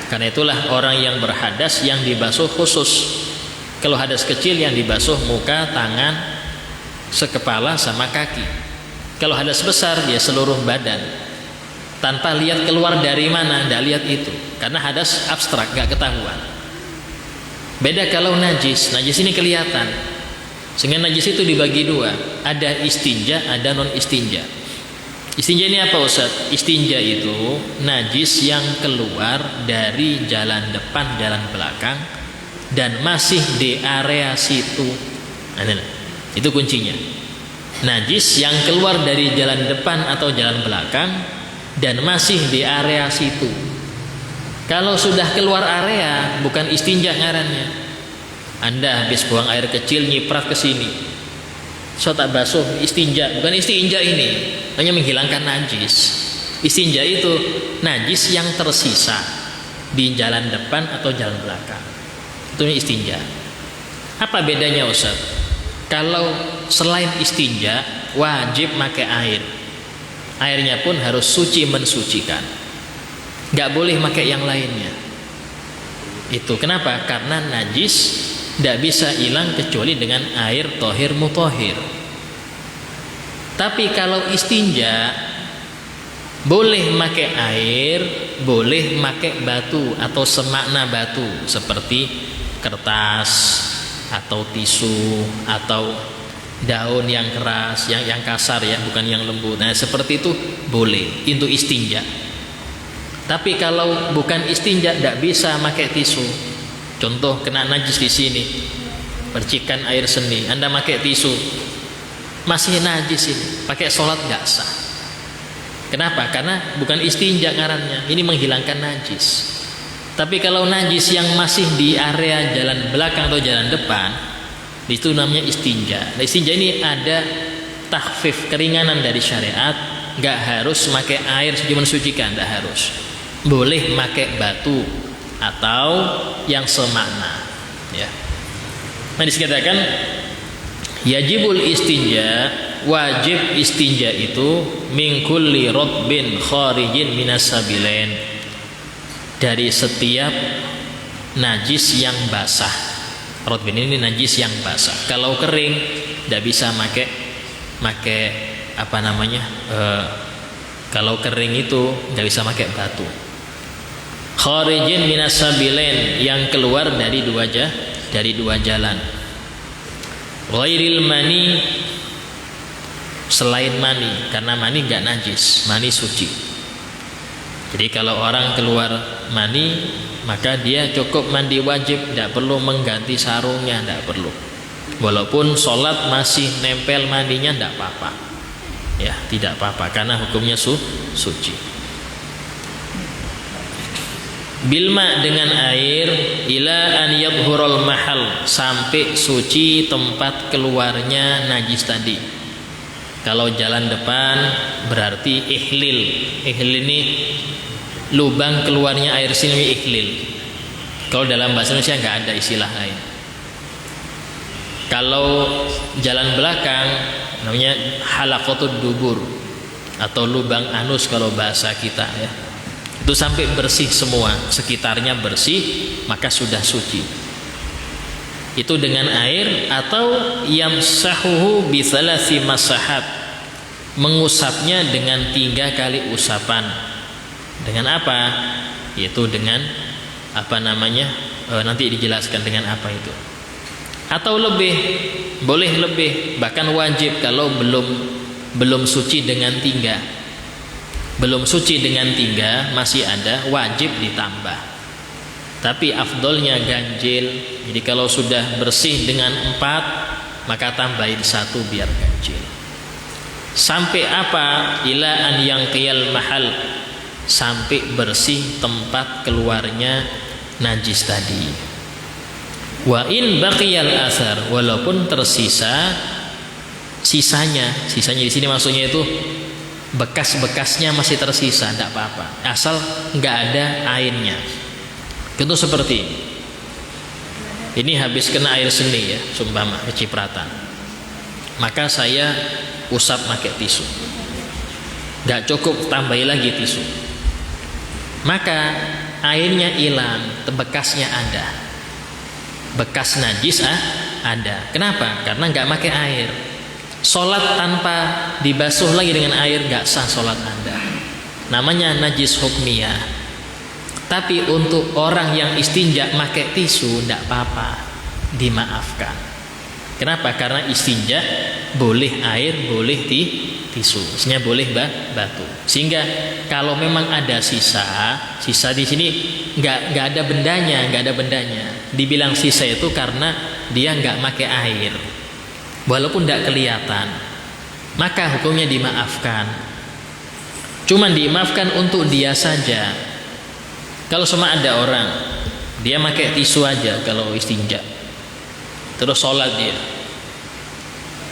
Karena itulah orang yang berhadas yang dibasuh khusus. Kalau hadas kecil yang dibasuh muka, tangan, sekepala sama kaki. Kalau hadas besar ya seluruh badan. Tanpa lihat keluar dari mana, tidak lihat itu. Karena hadas abstrak, gak ketahuan. Beda kalau najis. Najis ini kelihatan. Sehingga najis itu dibagi dua. Ada istinja, ada non istinja. Istinja ini apa Ustaz? Istinja itu najis yang keluar dari jalan depan, jalan belakang, dan masih di area situ. Itu kuncinya. Najis yang keluar dari jalan depan atau jalan belakang dan masih di area situ. Kalau sudah keluar area, bukan istinja ngarannya. Anda habis buang air kecil nyiprat ke sini, so tak basuh, istinja. Bukan istinja ini, hanya menghilangkan najis. Istinja itu najis yang tersisa di jalan depan atau jalan belakang. Itu istinja. Apa bedanya Ustaz? Kalau selain istinja wajib pakai air. Airnya pun harus suci mensucikan. Gak boleh pakai yang lainnya. Itu kenapa? Karena najis tidak bisa hilang kecuali dengan air tohir mutohir. Tapi kalau istinja boleh pakai air, boleh pakai batu atau semakna batu seperti kertas atau tisu atau daun yang keras, yang kasar ya, bukan yang lembut. Nah seperti itu boleh, itu istinja. Tapi kalau bukan istinja tidak bisa pakai tisu. Contoh kena najis di sini, percikan air seni, Anda pakai tisu, masih najis ini, pakai sholat nggak sah. Kenapa? Karena bukan istinja ngarannya, ini menghilangkan najis. Tapi kalau najis yang masih di area jalan belakang atau jalan depan, itu namanya istinja. Nah, istinja ini ada takhfif, keringanan dari syariat, nggak harus pakai air suci mensucikan, nggak harus. Boleh pakai batu atau yang semakna. Ya. Nah dikatakan yajibul istinja, wajib istinja itu min kulli ratbin kharijin minas sabilain, dari setiap najis yang basah. Ratbin ini najis yang basah. Kalau kering tidak bisa pakai apa namanya? Kalau kering itu tidak bisa pakai batu. Kharijin minas sabilain, yang keluar dari dua jalan. Ghairil mani, selain mani, karena mani enggak najis, mani suci. Jadi kalau orang keluar mani, maka dia cukup mandi wajib, tidak perlu mengganti sarungnya, tidak perlu. Walaupun sholat masih nempel mandinya, tidak apa-apa. Ya, tidak apa-apa karena hukumnya suci. Bilma, dengan air, ila an yadhurul mahal, sampai suci tempat keluarnya najis tadi. Kalau jalan depan berarti ihlil. Ihlil ini lubang keluarnya air sini, ihlil. Kalau dalam bahasa Indonesia nggak ada istilah lain. Kalau jalan belakang namanya halaqatud dubur atau lubang anus kalau bahasa kita ya. Itu sampai bersih semua, sekitarnya bersih, maka sudah suci. Itu dengan air, atau yamsahuhu bi thalathi masahat, mengusapnya dengan 3 kali usapan. Dengan apa? Yaitu dengan apa namanya? Nanti dijelaskan dengan apa itu. Atau lebih, boleh lebih, bahkan wajib kalau belum suci dengan 3. Belum suci dengan 3 masih ada, wajib ditambah. Tapi afdolnya ganjil. Jadi kalau sudah bersih dengan 4, maka tambahin 1 biar ganjil. Sampai apa? Ila an yanqiyal mahal, sampai bersih tempat keluarnya najis tadi. Wa in baqiyal athar, walaupun tersisa sisanya di sini maksudnya itu bekas-bekasnya masih tersisa, tidak apa-apa, asal nggak ada airnya. Itu seperti ini habis kena air seni ya, sumpama kecipratan, maka saya usap pakai tisu, nggak cukup tambahi lagi tisu, maka airnya hilang, bekasnya ada, bekas najis ada. Kenapa? Karena nggak pakai air. Sholat tanpa dibasuh lagi dengan air nggak sah sholat Anda. Namanya najis hukmiyah. Tapi untuk orang yang istinja pakai tisu nggak apa-apa, dimaafkan. Kenapa? Karena istinja boleh air, boleh tisu, isinya boleh batu. Sehingga kalau memang ada sisa di sini nggak ada bendanya, Dibilang sisa itu karena dia nggak pakai air, walaupun nggak kelihatan, maka hukumnya dimaafkan. Cuman dimaafkan untuk dia saja. Kalau semua ada orang dia pakai tisu aja kalau istinja, terus sholat dia,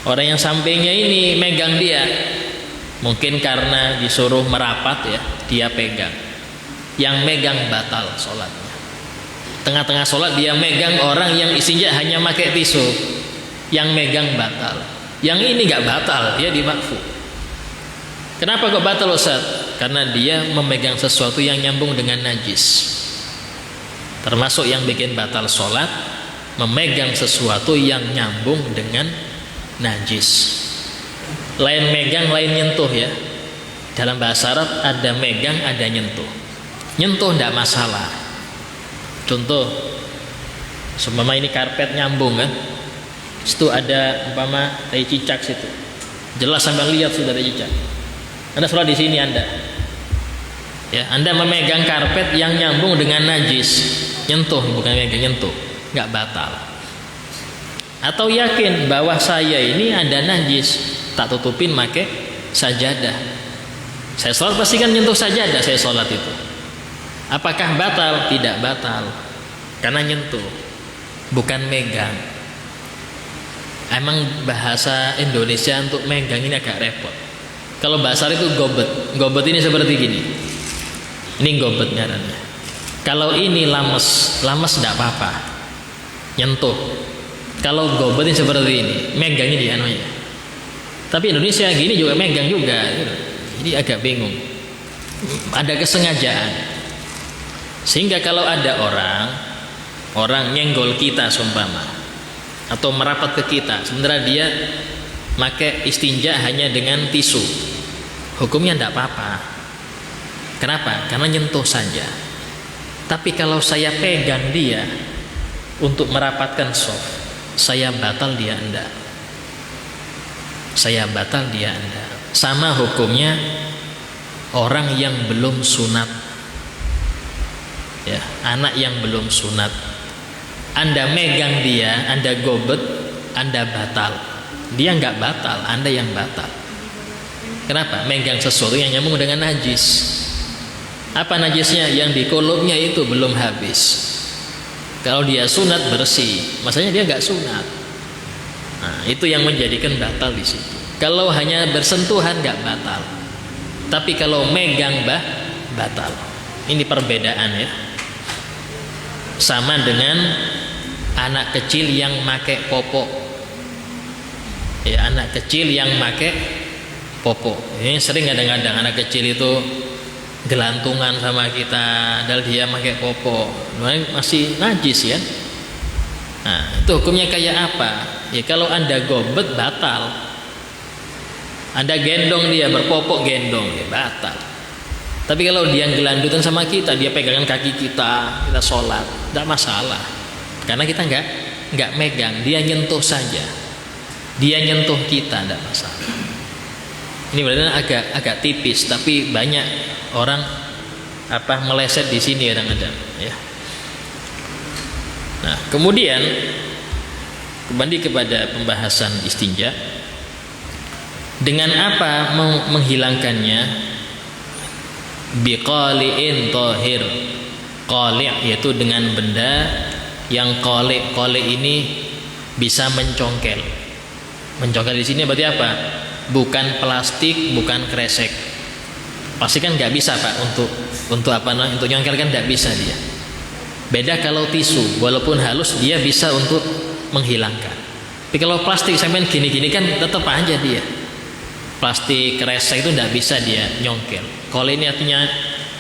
orang yang sampingnya ini megang dia, mungkin karena disuruh merapat ya, dia pegang, yang megang batal sholatnya. Tengah-tengah sholat dia megang orang yang istinja hanya pakai tisu, yang megang batal. Yang ini nggak batal, dia dimakfu. Kenapa kok batal Ustaz? Karena dia memegang sesuatu yang nyambung dengan najis. Termasuk yang bikin batal sholat, memegang sesuatu yang nyambung dengan najis. Lain megang, lain nyentuh ya. Dalam bahasa Arab ada megang, ada nyentuh. Nyentuh tidak masalah. Contoh, seumpama ini karpet nyambung kan, situ ada umpama tai cicak situ, jelas sampai lihat sudah ada cicak. Anda sholat di sini ya, Anda memegang karpet yang nyambung dengan najis, nyentuh, bukan megang, nyentuh, nggak batal. Atau yakin bahwa saya ini ada najis, tak tutupin pakai sajadah. Saya sholat pasti kan nyentuh sajadah, saya sholat itu. Apakah batal? Tidak batal, karena nyentuh, bukan megang. Emang bahasa Indonesia untuk megang ini agak repot. Kalau bahasa itu gobet. Gobet ini seperti gini. Ini gobet ngarannya. Kalau ini lames tidak apa-apa, nyentuh. Kalau gobet ini seperti ini, megang ini anunya. Tapi Indonesia gini juga megang juga. Jadi agak bingung. Ada kesengajaan. Sehingga kalau ada orang nyenggol kita seumpama, atau merapat ke kita, sementara dia pakai istinja hanya dengan tisu, hukumnya tidak apa-apa. Kenapa? Karena nyentuh saja. Tapi kalau saya pegang dia untuk merapatkan soft, saya batal, dia enggak. Saya batal, dia enggak. Sama hukumnya orang yang belum sunat, ya, anak yang belum sunat. Anda megang dia, Anda gobet, Anda batal. Dia enggak batal, Anda yang batal. Kenapa? Megang sesuatu yang nyambung dengan najis. Apa najisnya? Yang di kulupnya itu belum habis. Kalau dia sunat bersih, maksudnya dia enggak sunat. Nah, itu yang menjadikan batal di situ. Kalau hanya bersentuhan enggak batal. Tapi kalau megang batal. Ini perbedaan ya. Sama dengan anak kecil yang pakai popok. Ya, anak kecil yang pakai popok. Ini sering kadang-kadang anak kecil itu gelantungan sama kita, padahal dia pakai popok. Masih najis ya. Nah, itu hukumnya kayak apa? Ya kalau Anda gobet batal. Anda gendong dia berpopok, gendong ya batal. Tapi kalau dia gelandutan sama kita, dia pegangan kaki kita sholat, tidak masalah. Karena kita nggak megang, dia nyentuh saja. Dia nyentuh kita, tidak masalah. Ini berarti agak tipis, tapi banyak orang meleset di sini kadang-kadang ya. Nah, kemudian kembali kepada pembahasan istinja. Dengan apa menghilangkannya? Biqali'in tahir. Qali' yaitu dengan benda yang qali'. Qali' ini bisa mencongkel. Mencongkel di sini berarti apa? Bukan plastik, bukan kresek. Pasti kan nggak bisa Pak untuk apa namanya? Untuk nyongkel kan nggak bisa dia. Beda kalau tisu, walaupun halus dia bisa untuk menghilangkan. Tapi kalau plastik sampai gini-gini kan tetap aja dia. Plastik kresek itu nggak bisa dia nyongkel. Kalau ini artinya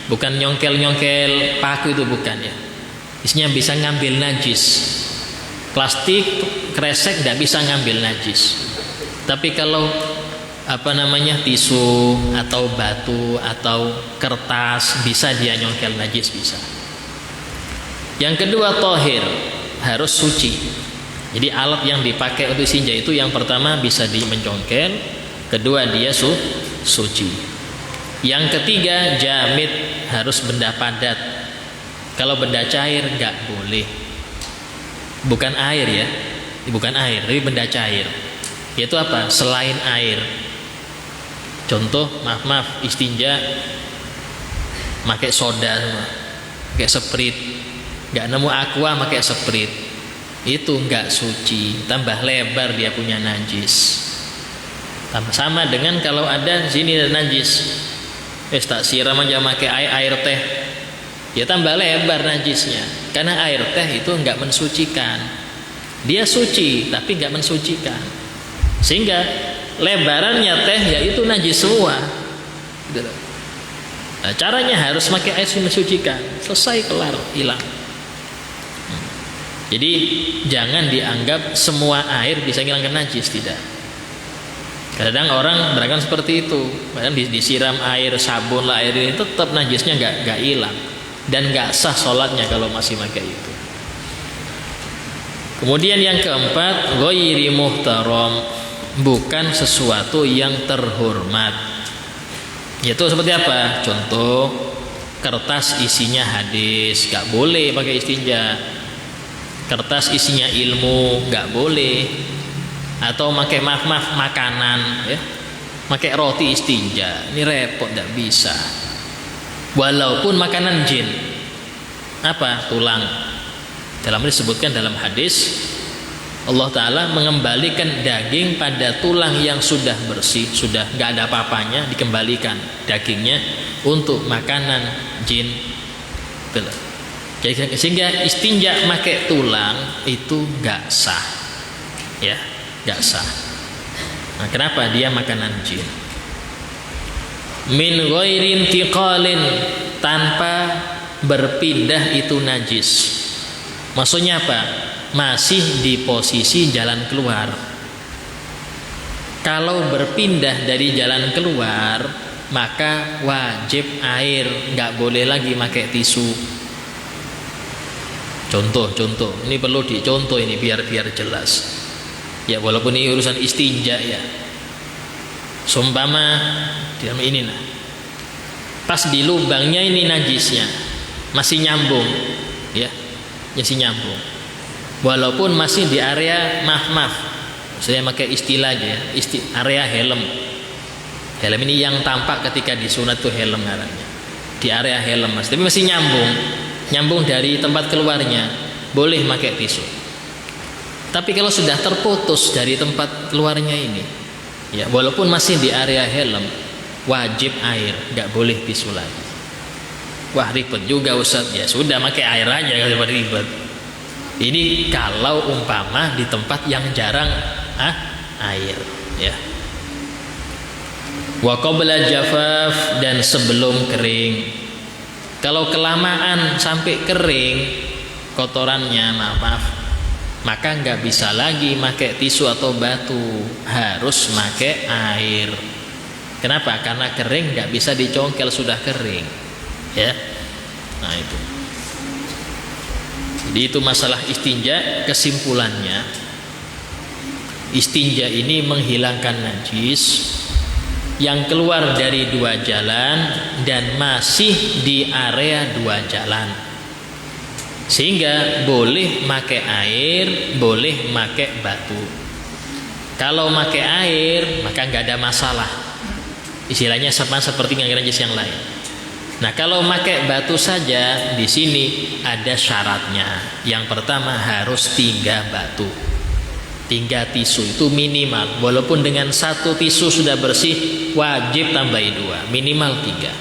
bukan nyongkel paku itu, bukan ya. Isinya bisa ngambil najis. Plastik, kresek tidak bisa ngambil najis. Tapi kalau tisu atau batu atau kertas, bisa dia nyongkel najis, bisa. Yang kedua, tohir, harus suci. Jadi alat yang dipakai untuk istinja itu yang pertama bisa dimencongkel, kedua dia suci. Yang ketiga, jamid, harus benda padat. Kalau benda cair nggak boleh. Bukan air ya, bukan air, tapi benda cair. Yaitu apa? Selain air. Contoh, maaf, istinja pakai soda semua, pakai sprit, nggak nemu aqua pakai sprit, itu nggak suci, tambah lebar dia punya najis. Sama dengan kalau ada sini ada najis, tak siram aja pakai air teh, ya tambah lebar najisnya, karena air teh itu nggak mensucikan. Dia suci tapi nggak mensucikan, sehingga lebarannya teh yaitu najis semua. Nah, caranya harus pakai air mensucikan, selesai, kelar, hilang. Jadi jangan dianggap semua air bisa menghilangkan najis, tidak. Kadang orang beranggapan seperti itu, kadang disiram air sabun lah, air ini tetap najisnya nggak hilang dan nggak sah sholatnya kalau masih pakai itu. Kemudian yang keempat, ghairi muhtaram, bukan sesuatu yang terhormat. Yaitu seperti apa? Contoh, kertas isinya hadis, nggak boleh pakai istinja. Kertas isinya ilmu, nggak boleh. Atau pakai makanan, ya, pakai roti istinja, ini repot, tidak bisa. Walaupun makanan jin, apa? Tulang. Dalam disebutkan dalam hadis, Allah Ta'ala mengembalikan daging pada tulang yang sudah bersih, sudah nggak ada apa-apanya, dikembalikan dagingnya untuk makanan jin. Jadi sehingga istinja pakai tulang itu nggak sah, ya, nggak sah. Nah, kenapa? Dia makanan jin. Min ghairi intiqalin, tanpa berpindah itu najis. Maksudnya apa? Masih di posisi jalan keluar. Kalau berpindah dari jalan keluar, maka wajib air, nggak boleh lagi pakai tisu. Contoh, ini perlu dicontoh ini biar jelas. Ya, walaupun ini urusan istinja ya. Seumpama dalam ini nah, pas di lubangnya ini najisnya masih nyambung, ya, masih nyambung. Walaupun masih di area saya pakai istilah aja ya, area helm. Helm ini yang tampak ketika disunat tuh helm ngarannya. Di area helm tapi masih nyambung dari tempat keluarnya, boleh pakai tisu. Tapi kalau sudah terputus dari tempat keluarnya ini, ya, walaupun masih di area helm, wajib air, nggak boleh tisu lagi. Wah, ribet juga Ustaz. Ya sudah, pakai air aja, nggak ribet. Ini kalau umpama di tempat yang jarang air, ya. Wa qabla jafaf, dan sebelum kering. Kalau kelamaan sampai kering kotorannya, maaf, maka nggak bisa lagi pakai tisu atau batu, harus pakai air. Kenapa? Karena kering, nggak bisa dicongkel, sudah kering, ya. Nah itu. Jadi itu masalah istinja. Kesimpulannya, istinja ini menghilangkan najis yang keluar dari dua jalan dan masih di area dua jalan, sehingga boleh pakai air, boleh pakai batu. Kalau pakai air maka nggak ada masalah, istilahnya sama seperti najis yang lain. Nah, kalau pakai batu saja, di sini ada syaratnya. Yang pertama, harus 3 batu, 3 tisu itu minimal. Walaupun dengan 1 tisu sudah bersih, wajib tambahi 2, minimal 3.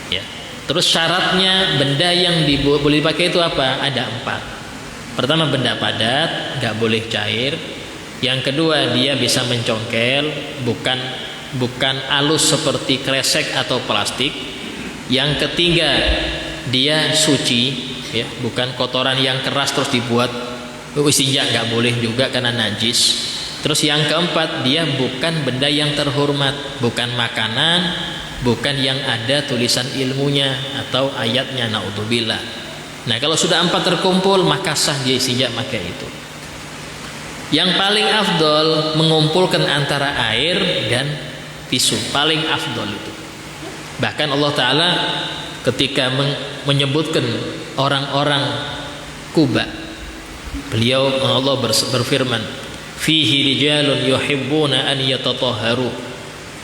Ya. Terus syaratnya benda yang boleh dipakai itu apa? Ada 4. Pertama, benda padat, nggak boleh cair. Yang kedua, dia bisa mencongkel, bukan halus seperti kresek atau plastik. Yang ketiga, dia suci, ya, bukan kotoran yang keras terus dibuat istinja, nggak boleh juga karena najis. Terus yang keempat, dia bukan benda yang terhormat, bukan makanan, bukan yang ada tulisan ilmunya atau ayatnya, naudzubillah. Nah, kalau sudah 4 terkumpul, maka sah dia istinja pakai itu. Yang paling afdol mengumpulkan antara air dan tisu, paling afdol itu. Bahkan Allah Ta'ala ketika menyebutkan orang-orang Kuba, beliau, Allah berfirman, fihi rijalun yuhibbuna an yatatahharu.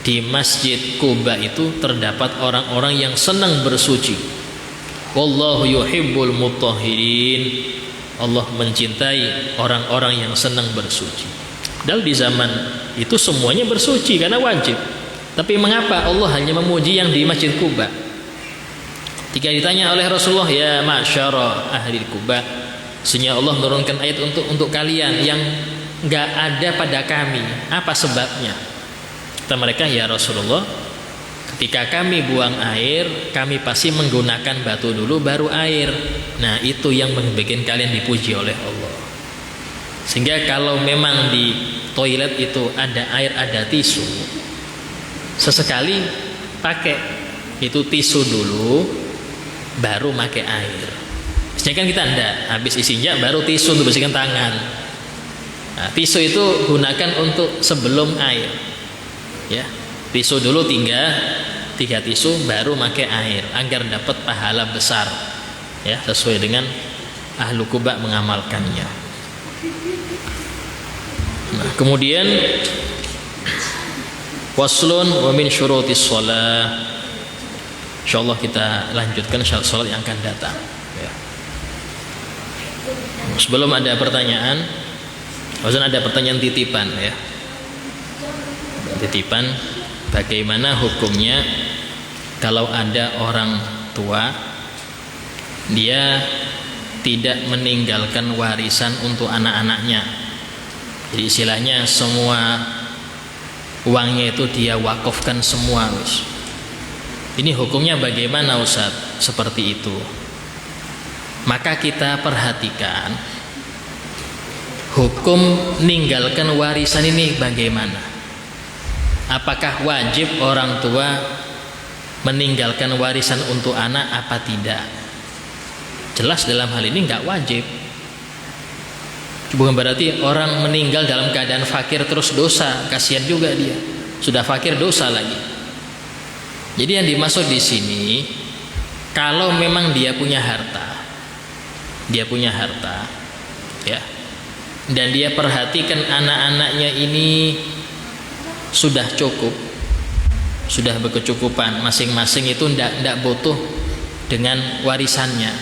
Di masjid Kuba itu terdapat orang-orang yang senang bersuci. Wallahu yuhibbul mutahhirin. Allah mencintai orang-orang yang senang bersuci. Dan di zaman itu semuanya bersuci karena wajib. Tapi mengapa Allah hanya memuji yang di masjid Kuba? Ketika ditanya oleh Rasulullah, ya ma'syara ahli Kuba, sesungguhnya Allah menurunkan ayat untuk kalian yang enggak ada pada kami. Apa sebabnya? Kata mereka, ya Rasulullah, ketika kami buang air, kami pasti menggunakan batu dulu baru air. Nah, itu yang membuat kalian dipuji oleh Allah. Sehingga kalau memang di toilet itu ada air, ada tisu, sesekali pakai itu tisu dulu baru pakai air. Sedangkan kita enggak, habis istinja baru tisu untuk bersihkan tangan. Nah, tisu itu gunakan untuk sebelum air, ya. Tisu dulu 3 tisu baru pakai air agar dapat pahala besar, ya, sesuai dengan ahlu Kuba mengamalkannya. Nah, kemudian waslun wa min syurutis shalah. Insyaallah kita lanjutkan salat yang akan datang, ya. Sebelum ada pertanyaan, ada pertanyaan titipan, ya. Titipan, bagaimana hukumnya kalau ada orang tua dia tidak meninggalkan warisan untuk anak-anaknya. Jadi istilahnya semua uangnya itu dia wakafkan semua, wis. Ini hukumnya bagaimana, Ustaz? Seperti itu. Maka kita perhatikan hukum meninggalkan warisan ini bagaimana. Apakah wajib orang tua meninggalkan warisan untuk anak apa tidak? Jelas dalam hal ini enggak wajib. Bukan berarti orang meninggal dalam keadaan fakir terus dosa, kasihan juga dia. Sudah fakir dosa lagi. Jadi yang dimaksud di sini, kalau memang dia punya harta, ya, dan dia perhatikan anak-anaknya ini sudah cukup, sudah berkecukupan, masing-masing itu tidak butuh dengan warisannya,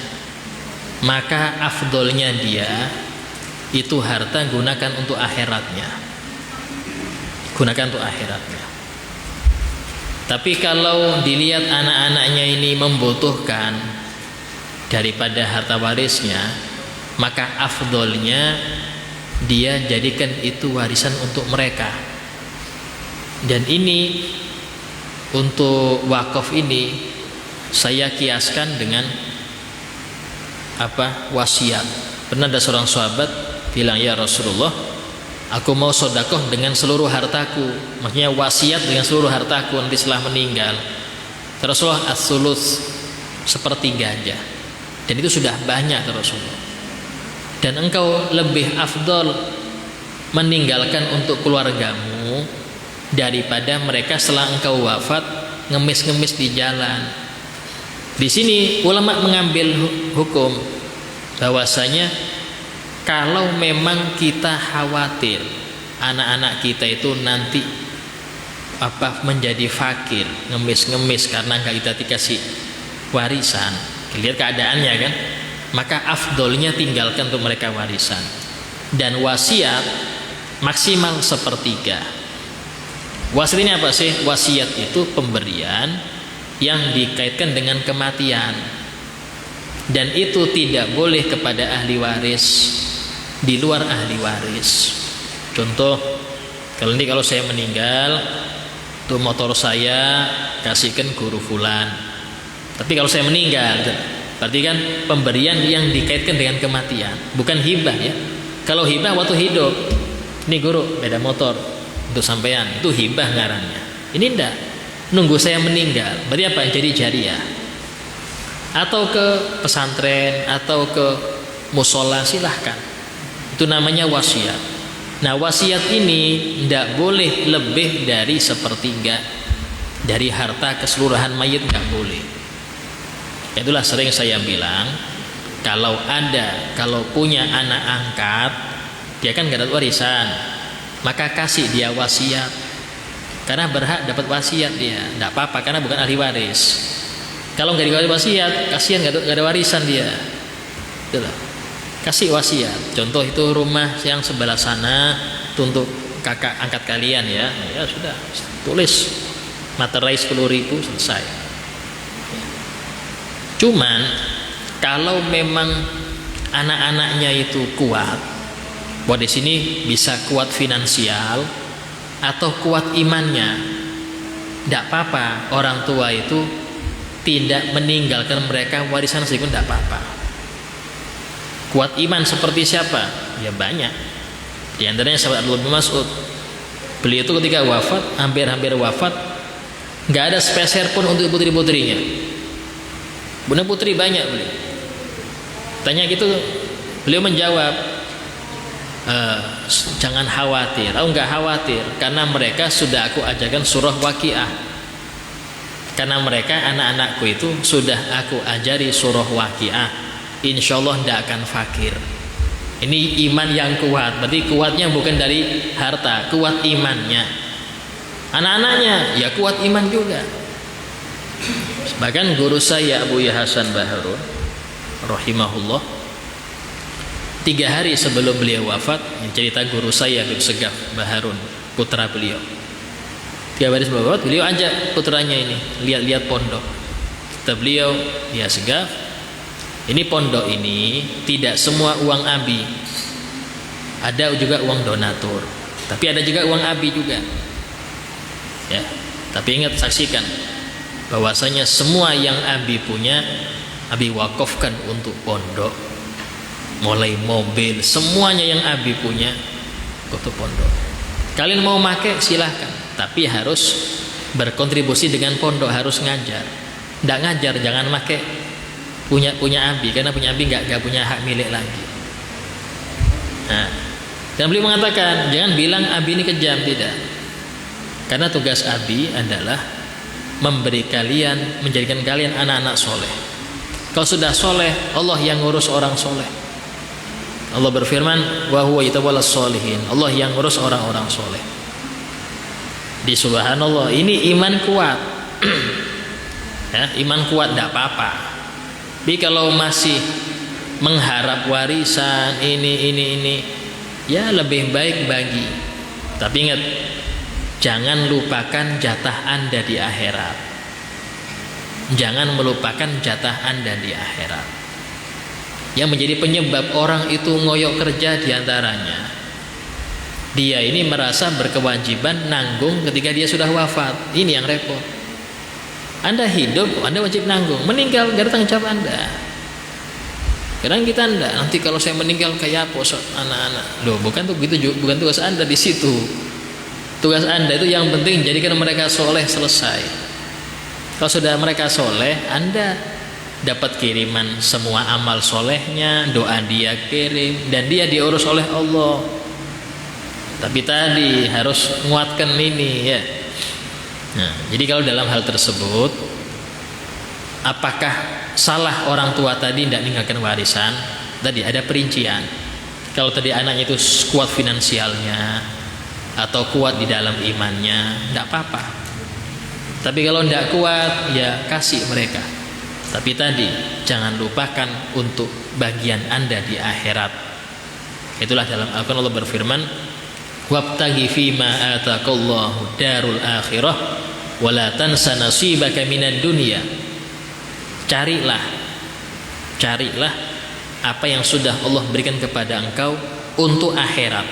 maka afdolnya dia itu harta gunakan untuk akhiratnya, Tapi kalau dilihat anak-anaknya ini membutuhkan daripada harta warisnya, maka afdolnya dia jadikan itu warisan untuk mereka. Dan ini untuk wakaf ini saya kiaskan dengan wasiat. Pernah ada seorang sahabat bilang, ya Rasulullah, aku mau sodakoh dengan seluruh hartaku, maksudnya wasiat dengan seluruh hartaku nanti setelah meninggal. Rasulullah, as-sulus, 1/3 aja. Dan itu sudah banyak, Rasulullah. Dan engkau lebih afdol meninggalkan untuk keluargamu daripada mereka setelah engkau wafat ngemis-ngemis di jalan. Di sini ulama mengambil hukum bahwasanya kalau memang kita khawatir anak-anak kita itu nanti menjadi fakir, ngemis-ngemis karena nggak kita dikasih warisan, lihat keadaannya kan, maka afdolnya tinggalkan untuk mereka warisan. Dan wasiat maksimal 1/3. Wasiat ini apa sih? Wasiat itu pemberian yang dikaitkan dengan kematian, dan itu tidak boleh kepada ahli waris, di luar ahli waris. Contoh, kalau saya meninggal, tuh motor saya kasihkan guru fulan, Tapi kalau saya meninggal, berarti kan pemberian yang dikaitkan dengan kematian, bukan hibah ya. Kalau hibah waktu hidup, ini guru beda motor untuk sampean, itu hibah ngarannya. Ini enggak, nunggu saya meninggal. Berarti apa? Jadi jariah. Atau ke pesantren atau ke musola, silahkan. Itu namanya wasiat. Nah, wasiat ini tidak boleh lebih dari sepertiga dari harta keseluruhan mayit, nggak boleh. Itulah sering saya bilang, kalau punya anak angkat, dia kan nggak dapat warisan, maka kasih dia wasiat, karena berhak dapat wasiat dia, nggak apa-apa karena bukan ahli waris. Kalau nggak dikasih wasiat, kasihan nggak ada warisan dia. Itulah. Kasih wasiat. Contoh itu rumah yang sebelah sana untuk kakak angkat kalian ya. Ya sudah, tulis materai 10.000 selesai. Cuman kalau memang anak-anaknya itu kuat, bahwa di sini bisa kuat finansial atau kuat imannya, tidak apa-apa orang tua itu tidak meninggalkan mereka warisan sedikit, tidak apa-apa. Kuat iman seperti siapa? Ya banyak. Di antaranya sahabat Abdullah bin Mas'ud. Beliau itu ketika wafat, hampir wafat, nggak ada sepeser pun untuk putri-putrinya. Bunda putri banyak beliau. Tanya gitu, beliau menjawab, jangan khawatir. Aku nggak khawatir karena mereka sudah aku ajarkan surah Waqiah. Karena mereka anak-anakku itu sudah aku ajari surah Waqiah. Insya Allah tidak akan fakir. Ini iman yang kuat. Berarti kuatnya bukan dari harta, kuat imannya. Anak-anaknya ya kuat iman juga. Bahkan guru saya Abu Hasan Baharun rahimahullah, 3 hari sebelum beliau wafat, cerita guru saya Habib Segaf Baharun, putra beliau, 3 hari sebelum wafat beliau ajak putranya ini lihat-lihat pondok. Kata beliau, ya Segaf, ini pondok ini tidak semua uang abi, ada juga uang donatur, tapi ada juga uang abi juga ya. Tapi ingat, saksikan bahwasanya semua yang abi punya abi wakafkan untuk pondok, mulai mobil, semuanya yang abi punya untuk pondok. Kalian mau pakai silahkan, tapi harus berkontribusi dengan pondok, harus ngajar. Nggak ngajar jangan pakai punya abi, karena punya abi nggak punya hak milik lagi. Nah, dan beliau mengatakan jangan bilang abi ini kejam, tidak, karena tugas abi adalah memberi kalian, menjadikan kalian anak-anak soleh. Kalau sudah soleh, Allah yang ngurus orang soleh. Allah berfirman, wa huwa yatawallas sholihin, Allah yang ngurus orang-orang soleh. Di subhanallah, ini iman kuat. Ya, iman kuat tidak apa-apa. Tapi kalau masih mengharap warisan ini, ya lebih baik bagi. Tapi ingat, jangan lupakan jatah Anda di akhirat. Jangan melupakan jatah Anda di akhirat. Yang menjadi penyebab orang itu ngoyok kerja diantaranya, dia ini merasa berkewajiban nanggung ketika dia sudah wafat. Ini yang repot. Anda hidup, Anda wajib nanggung. Meninggal gak ada tanggung jawab Anda. Kadang kita Anda, nanti kalau saya meninggal kayak apa anak-anak? Loh, bukan tuh gitu, bukan tugas Anda di situ. Tugas Anda itu yang penting jadikan mereka soleh, selesai. Kalau sudah mereka soleh, Anda dapat kiriman semua amal solehnya, doa dia kirim, dan dia diurus oleh Allah. Tapi tadi harus menguatkan ini ya. Nah, jadi kalau dalam hal tersebut, apakah salah orang tua tadi tidak meninggalkan warisan? Tadi ada perincian. Kalau tadi anaknya itu kuat finansialnya atau kuat di dalam imannya, tidak apa-apa. Tapi kalau tidak kuat, ya kasih mereka. Tapi tadi jangan lupakan untuk bagian Anda di akhirat. Itulah dalam Al-Quran Allah berfirman, wabtaghi fima ataqallahu darul akhirah wala tansa nasibaka minad dunya. Carilah apa yang sudah Allah berikan kepada engkau untuk akhirat,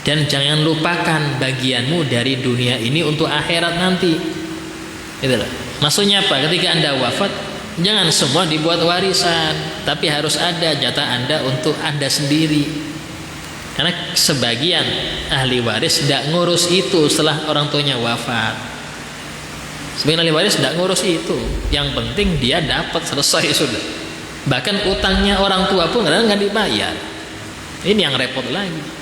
dan jangan lupakan bagianmu dari dunia ini untuk akhirat nanti. Itulah maksudnya apa? Ketika Anda wafat, Jangan semua dibuat warisan, tapi harus ada jatah Anda untuk Anda sendiri. Karena sebagian ahli waris tidak ngurus itu setelah orang tuanya wafat. Sebagian ahli waris tidak ngurus itu. Yang penting dia dapat, selesai sudah. Bahkan utangnya orang tua pun kadang nggak dibayar. Ini yang repot lagi.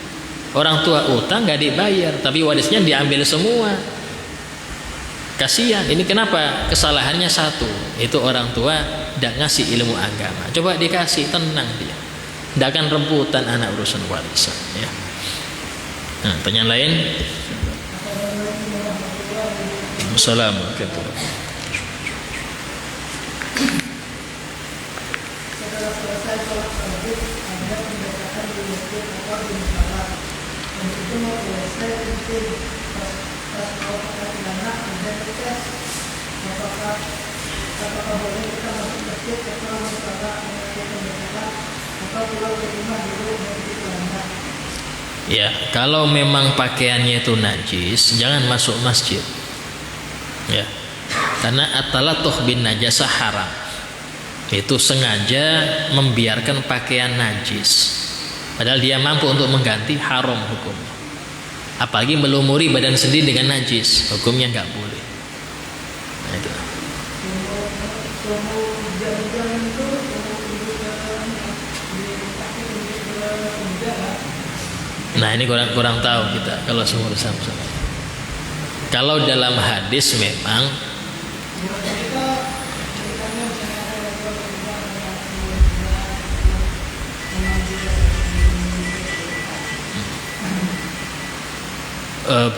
Orang tua utang nggak dibayar, tapi warisnya diambil semua. Kasihan. Ini kenapa? Kesalahannya satu, itu orang tua tidak ngasih ilmu agama. Coba dikasih, tenang dia, tidak akan rebutan anak urusan warisan ya. Nah, pertanyaan lain. Assalamualaikum. Setelah selesai sholat maghrib, ada pembacaan di masjid atau di musola. Dan itu mau selesai mungkin pas mau pakai celana ada tes. Apakah boleh kita masuk masjid setelah musola mengajar pembacaan atau pulang ke rumah dulu mengikuti celana? Ya, kalau memang pakaiannya itu najis, jangan masuk masjid. Ya, karena at-talatuh bin najasah haram. Itu sengaja membiarkan pakaian najis, padahal dia mampu untuk mengganti, haram hukumnya. Apalagi melumuri badan sendiri dengan najis, hukumnya nggak boleh. Nah, itu. Nah, ini kurang tahu kita kalau semua sama. Kalau dalam hadis memang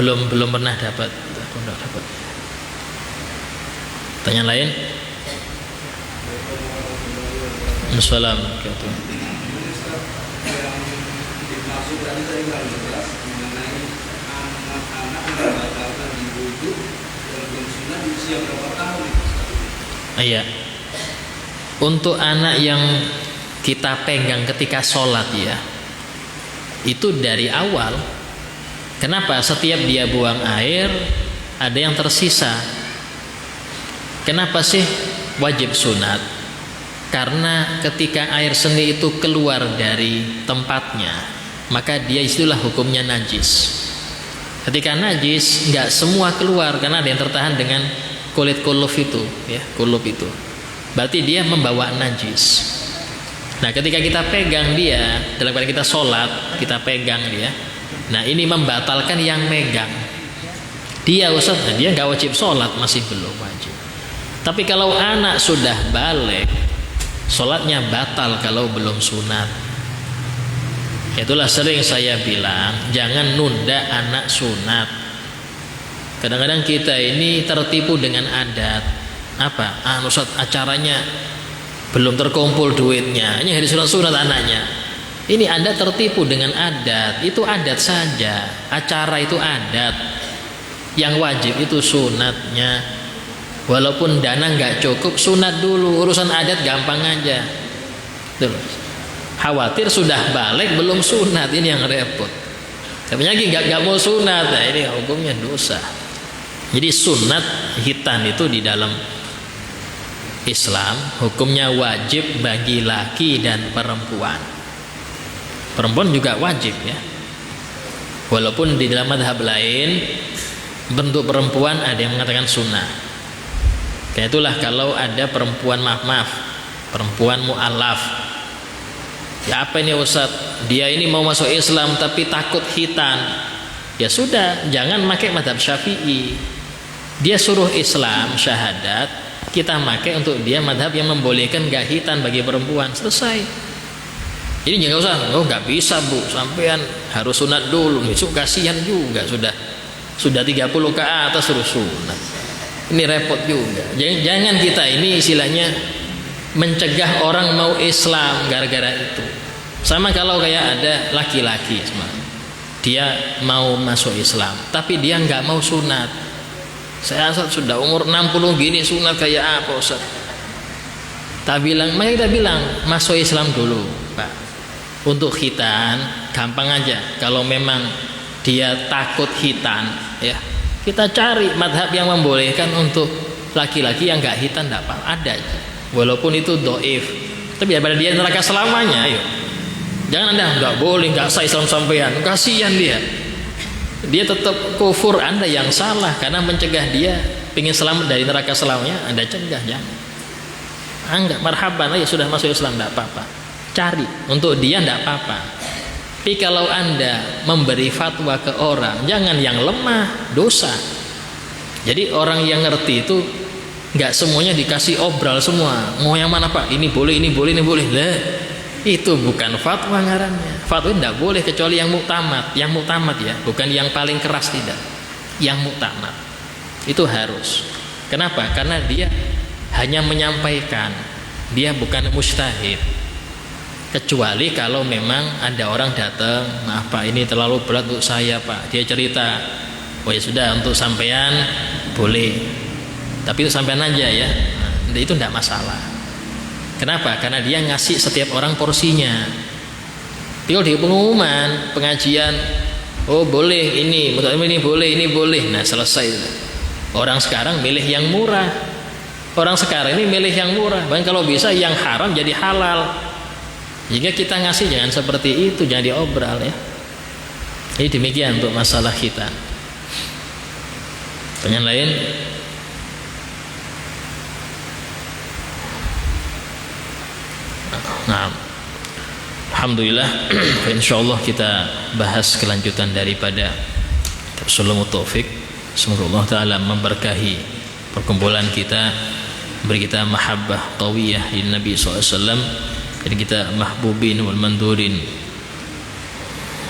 belum pernah dapat. Tanya lain. Assalamualaikum. Iya. Untuk anak yang kita pegang ketika sholat ya, itu dari awal. Kenapa? Setiap dia buang air ada yang tersisa. Kenapa sih wajib sunat? Karena ketika air seni itu keluar dari tempatnya, maka dia istilah hukumnya najis. Ketika najis nggak semua keluar karena ada yang tertahan dengan kulit kuluf itu, ya, kuluf itu. Berarti dia membawa najis. Nah, ketika kita pegang dia dalam keadaan kita sholat, kita pegang dia. Nah, ini membatalkan yang megang. Dia Ustaz, dia nggak wajib sholat, masih belum wajib. Tapi kalau anak sudah balik, sholatnya batal kalau belum sunat. Itulah sering saya bilang, jangan nunda anak sunat. Kadang-kadang kita ini tertipu dengan adat. Apa? Ustaz, acaranya belum terkumpul duitnya, ini hari sunat anaknya. Ini Anda tertipu dengan adat. Itu adat saja. Acara itu adat. Yang wajib itu sunatnya. Walaupun dana nggak cukup, sunat dulu. Urusan adat gampang aja. Terus khawatir sudah balik belum sunat, ini yang repot. Tapi lagi nggak mau sunat, nah ini hukumnya dosa. Jadi sunat hitan itu di dalam Islam hukumnya wajib bagi laki dan perempuan. Perempuan juga wajib ya. Walaupun di dalam madhab lain bentuk perempuan ada yang mengatakan sunnah. Kayak itulah kalau ada perempuan perempuan mu'alaf. Ya apa ini Ustaz? Dia ini mau masuk Islam tapi takut khitan. Ya sudah, jangan pakai madhab Syafi'i. Dia suruh Islam syahadat, kita pakai untuk dia madhab yang membolehkan gak khitan bagi perempuan. Selesai. Jadi jangan usah, nggak bisa bu, sampean harus sunat dulu. Besok kasihan juga sudah 30 ke atas suruh sunat. Ini repot juga. Jangan kita ini istilahnya mencegah orang mau Islam gara-gara itu. Sama kalau kayak ada laki-laki, dia mau masuk Islam, tapi dia nggak mau sunat. Saya sudah umur 60 gini sunat kayak apa Ustaz? Makanya kita bilang masuk Islam dulu, Pak. Untuk khitan gampang aja. Kalau memang dia takut khitan, ya kita cari madhab yang membolehkan untuk laki-laki yang nggak khitan, tidak apa, ada. walaupun itu dhaif, tapi daripada dia neraka selamanya. Ayo, jangan Anda nggak boleh, nggak sah Islam sampean, kasihan dia tetap kufur. Anda yang salah karena mencegah dia pengen selamat dari neraka selamanya. Anda cegah, jangan. Enggak, marhaban, ya sudah masuk Islam, enggak apa-apa, cari untuk dia, enggak apa-apa. Tapi kalau Anda memberi fatwa ke orang, jangan yang lemah, dosa. Jadi orang yang ngerti itu enggak semuanya dikasih obral semua. Mau yang mana Pak? Ini boleh, ini boleh, ini boleh. Lah, itu bukan fatwa ngarannya. Fatwa enggak boleh kecuali yang muktamad. Yang muktamad ya, bukan yang paling keras, tidak. Yang muktamad itu harus. Kenapa? Karena dia hanya menyampaikan, dia bukan mujtahid. Kecuali kalau memang ada orang datang, maaf Pak, ini terlalu berat untuk saya Pak. Dia cerita, oh ya sudah, untuk sampean boleh, tapi itu sampean aja ya. Nah, itu tidak masalah. Kenapa? Karena dia ngasih setiap orang porsinya. Kalau di pengumuman pengajian, oh boleh ini boleh, ini boleh. Nah selesai. Orang sekarang milih yang murah. Orang sekarang ini milih yang murah. Bahkan kalau bisa yang haram jadi halal. Jika kita ngasih jangan seperti itu, jangan diobral ya. Jadi demikian untuk masalah kita. Pertanyaan lain? Nah, alhamdulillah. Insyaallah kita bahas kelanjutan daripada Sulumut Taufik. Semoga Allah Ta'ala memberkahi perkumpulan kita, beri kita mahabbah qawiyah di Nabi SAW, dan kita mahbubin wal mandurin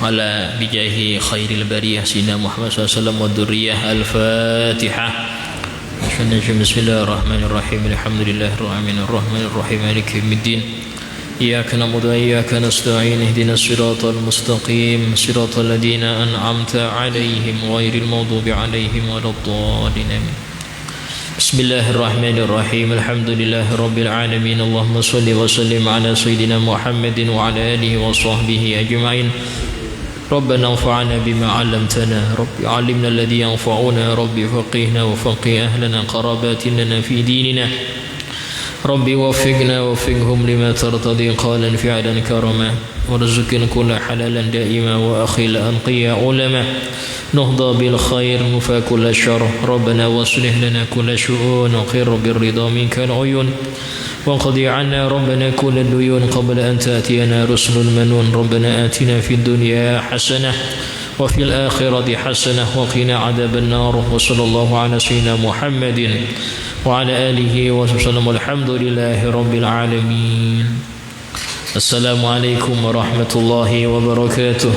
ala bijahi khairil bariyah Sayyidina Muhammad SAW wa dzurriyyah. Al-Fatihah. Bismillahirrahmanirrahim. Alhamdulillahirrahmanirrahim. Maliki yaumiddin. Iyyaka na'budu wa iyyaka nasta'in. Ihdinas siratal mustaqim. Siratal ladzina an'amta 'alaihim ghairil maghdubi 'alaihim waladdallin. Bismillahirrahmanirrahim. Alhamdulillahirabbil alamin. Allahumma shalli wa sallim ala sayyidina Muhammadin wa ala alihi wa sahbihi ajma'in. Rabbana anfa'na bima 'allamtana. Rabbi 'allimna alladhi yanfa'una. Rabbi faqihna wa faqih ahlana qarabatina fi dinina. Rabbi waffiqna waffiqhum lima tartadi qalan fi'lan karama. Warzuqna kulla halalan da'ima wa akhil anqiya ulama. نهضى بالخير نفى كل الشر. ربنا واصلح لنا كل شؤون وخير بالرضا منك العيون وانقضي عنا ربنا كل الديون قبل أن تأتينا رسل المنون. ربنا آتنا في الدنيا حسنة وفي الآخرة حسنة وقنا عذاب النار. وصلى الله على سيدنا محمد وعلى آله وسلم. الحمد لله رب العالمين. السلام عليكم ورحمة الله وبركاته.